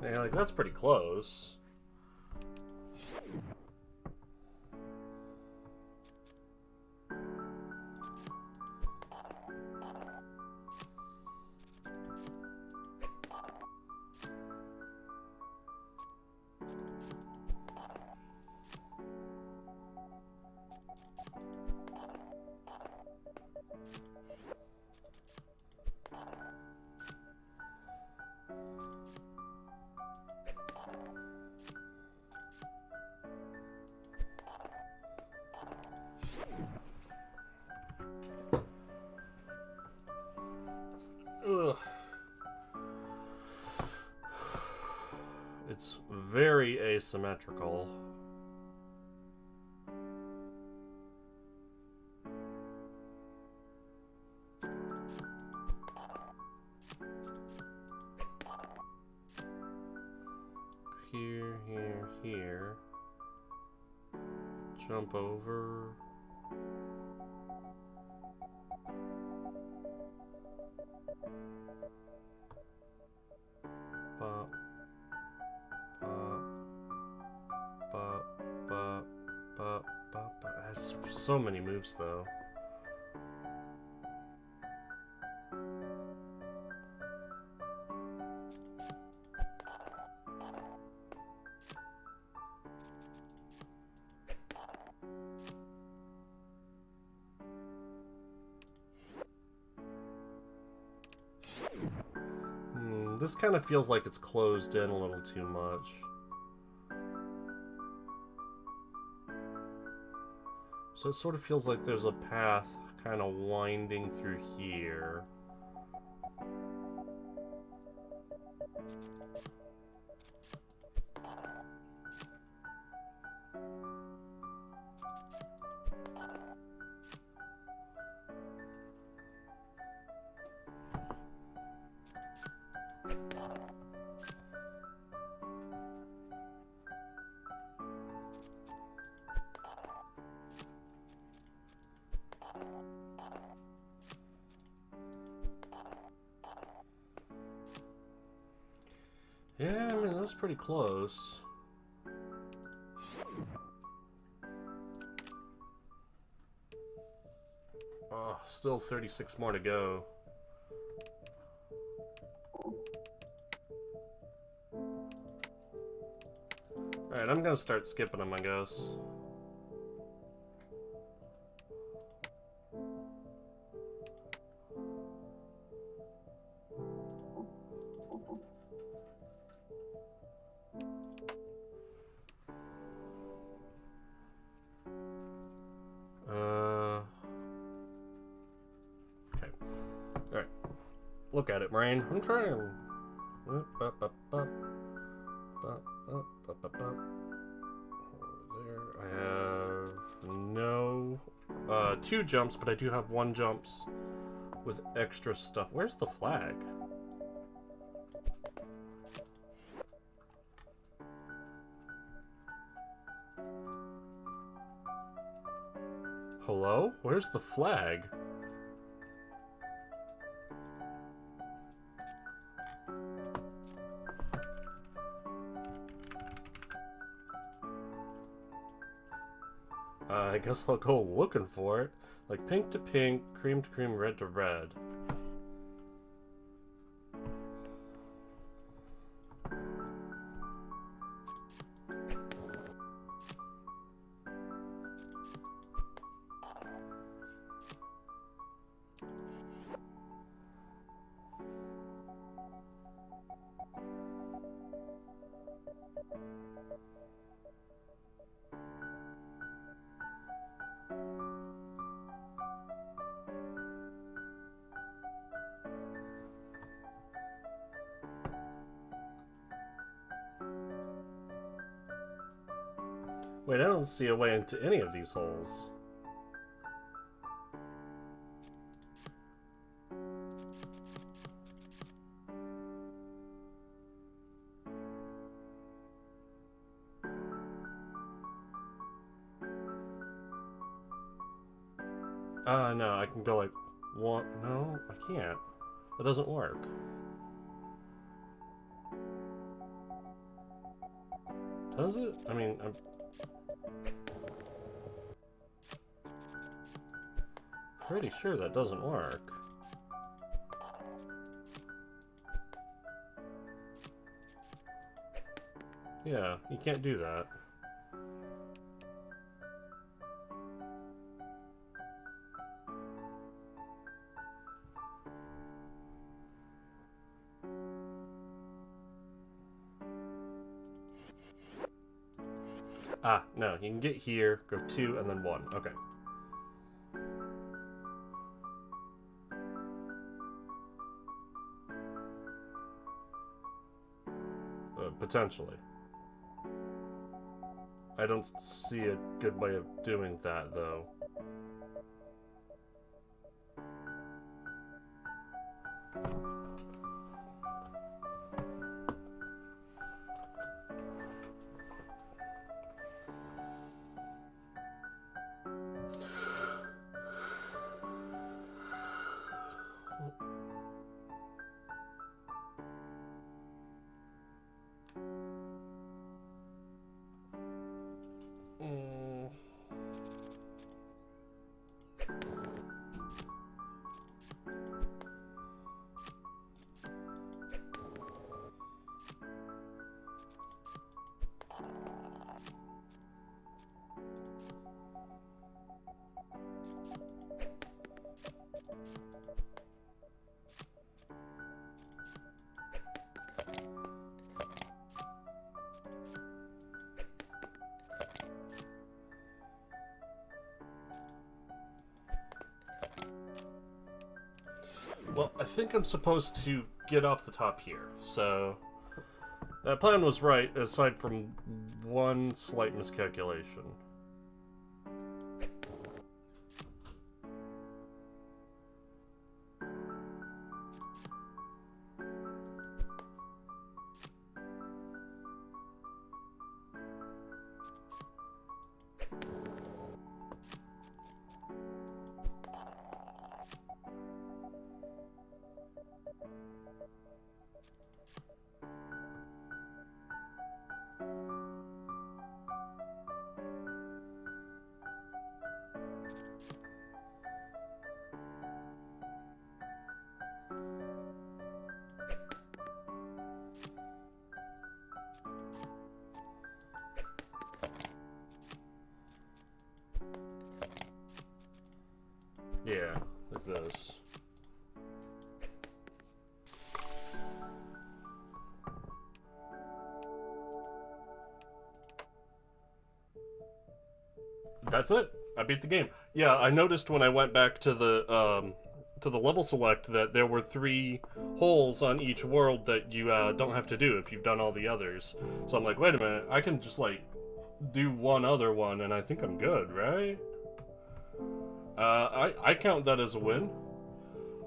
Yeah, like, that's pretty close. Ugh. It's very asymmetrical. Here, here, here. Jump over. Bop. Bop. Bop. Bop. Bop. Bop. That's so many moves, though. This kind of feels like it's closed in a little too much. So it sort of feels like there's a path kind of winding through here. Yeah, I mean, that was pretty close. Oh, still 36 more to go. Alright, I'm gonna start skipping them, I guess. Okay. Alright. Look at it, brain. I'm trying. There. I have no 2 jumps, but I do have 1 jumps with extra stuff. Where's the flag? Hello? Where's the flag? I guess I'll go looking for it. Like pink to pink, cream to cream, red to red. Wait, I don't see a way into any of these holes. No, I can go like one. No, I can't. That doesn't work. Does it? I mean, I'm pretty sure that doesn't work. Yeah, you can't do that. Ah, no, you can get here, go 2, and then 1. Okay. Potentially. I don't see a good way of doing that, though. Well, I think I'm supposed to get off the top here, so that plan was right, aside from one slight miscalculation. Yeah, like this. That's it. I beat the game. Yeah, I noticed when I went back to the level select that there were 3 holes on each world that you don't have to do if you've done all the others. So I'm like, wait a minute, I can just like do one other one and I think I'm good, right? I count that as a win.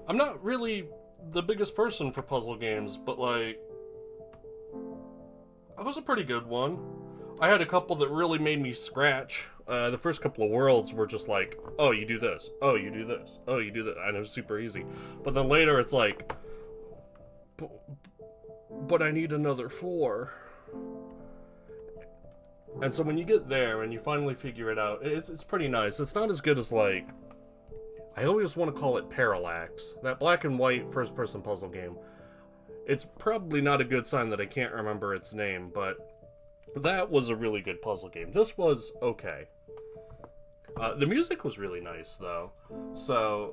I'm not really the biggest person for puzzle games, but like, that was a pretty good one. I had a couple that really made me scratch. The first couple of worlds were just like, oh, you do this, oh, you do this, oh, you do that, and it was super easy. But then later it's like, but I need another 4. And so when you get there and you finally figure it out, it's pretty nice. It's not as good as, like, I always want to call it Parallax, that black and white first-person puzzle game. It's probably not a good sign that I can't remember its name, but that was a really good puzzle game. This was okay. The music was really nice, though. So,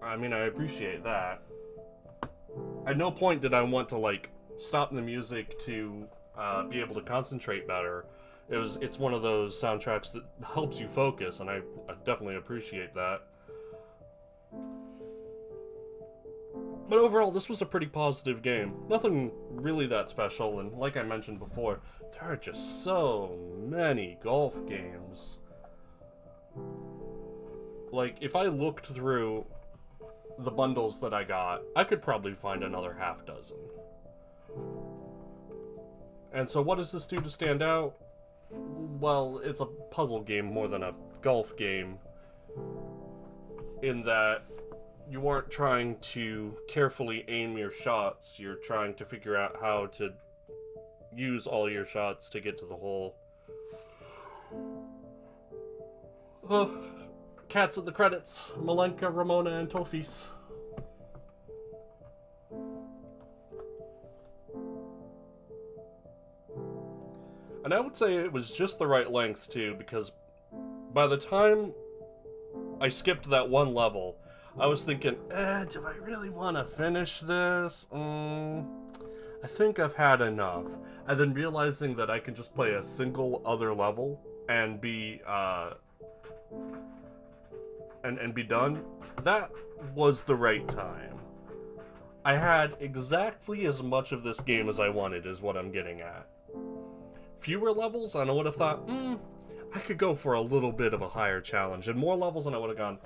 I mean, I appreciate that. At no point did I want to, like, stop the music to be able to concentrate better. It's one of those soundtracks that helps you focus, and I definitely appreciate that. But overall, this was a pretty positive game. Nothing really that special, and like I mentioned before, there are just so many golf games. Like, if I looked through the bundles that I got, I could probably find another half dozen. And so what does this do to stand out? Well, it's a puzzle game more than a golf game, in that you aren't trying to carefully aim your shots, you're trying to figure out how to use all your shots to get to the hole. Cats at the credits. Malenka, Ramona, and Tofis. And I would say it was just the right length, too, because by the time I skipped that one level, I was thinking, do I really want to finish this? I think I've had enough. And then realizing that I can just play a single other level and be done, that was the right time. I had exactly as much of this game as I wanted, is what I'm getting at. Fewer levels, and I would have thought, I could go for a little bit of a higher challenge. And more levels, and I would have gone,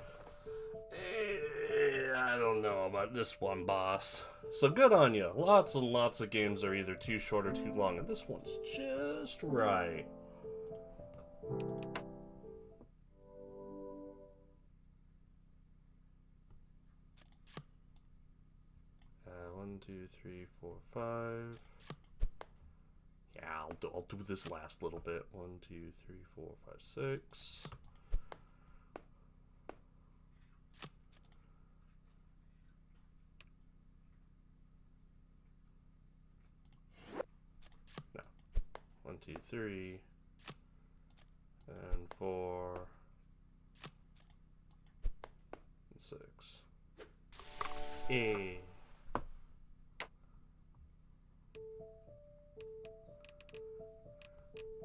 I don't know about this one, boss. So good on you. Lots and lots of games are either too short or too long, and this one's just right. 1, 2, 3, 4, 5. Yeah, I'll do this last little bit. 1, 2, 3, 4, 5, 6. No. 1, 2, 3. And 4. And 6.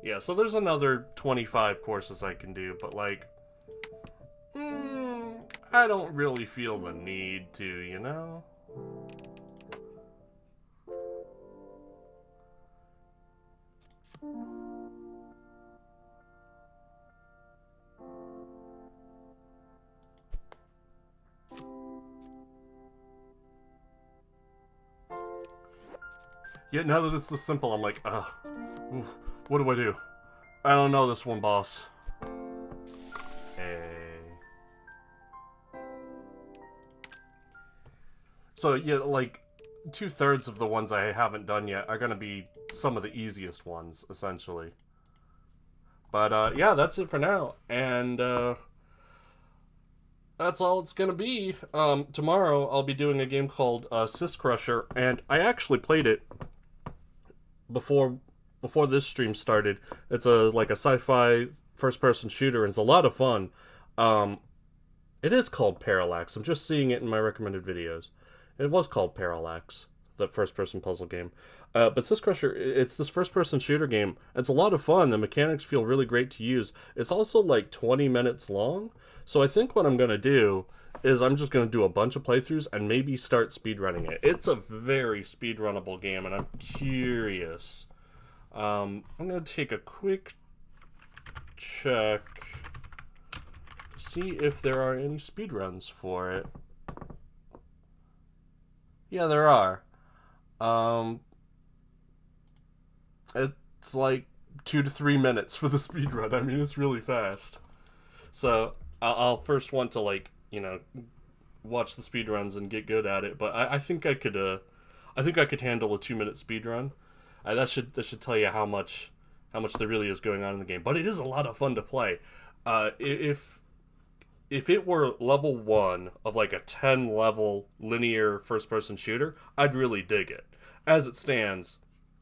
Yeah, so there's another 25 courses I can do, but like, I don't really feel the need to, you know? Yet now that it's this simple, I'm like, what do I do? I don't know this one, boss. Hey. So, yeah, like, 2/3 of the ones I haven't done yet are gonna be some of the easiest ones, essentially. But, yeah, that's it for now. And, that's all it's gonna be. Tomorrow I'll be doing a game called, Sis Crusher, and I actually played it before this stream started. It's a sci-fi first-person shooter, and it's a lot of fun. It is called Parallax. I'm just seeing it in my recommended videos. It was called Parallax, the first-person puzzle game. But Sis Crusher, it's this first-person shooter game. It's a lot of fun. The mechanics feel really great to use. It's also like 20 minutes long. So I think what I'm going to do is I'm just going to do a bunch of playthroughs and maybe start speedrunning it. It's a very speedrunnable game, and I'm curious. I'm going to take a quick check to see if there are any speedruns for it. Yeah, there are. It's like 2 to 3 minutes for the speedrun. I mean, it's really fast. So, I'll first want to, like, you know, watch the speedruns and get good at it, but I think I could handle a 2-minute speedrun. That should tell you how much how much there really is going on in the game. But it is a lot of fun to play. If it were level 1 of like a 10 level linear first person shooter, I'd really dig it. As it stands,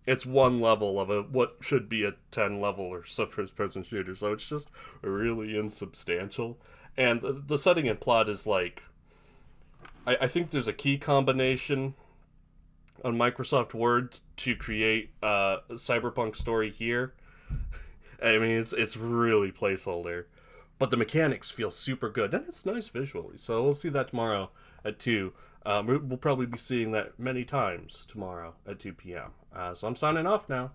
it's one level of what should be a 10 level or so first person shooter, so it's just really insubstantial. And the setting and plot is like, I think there's a key combination on Microsoft Word to create a cyberpunk story here. I mean, it's really placeholder. But the mechanics feel super good, and it's nice visually. So we'll see that tomorrow at 2. We'll probably be seeing that many times tomorrow at 2 p.m. So I'm signing off now.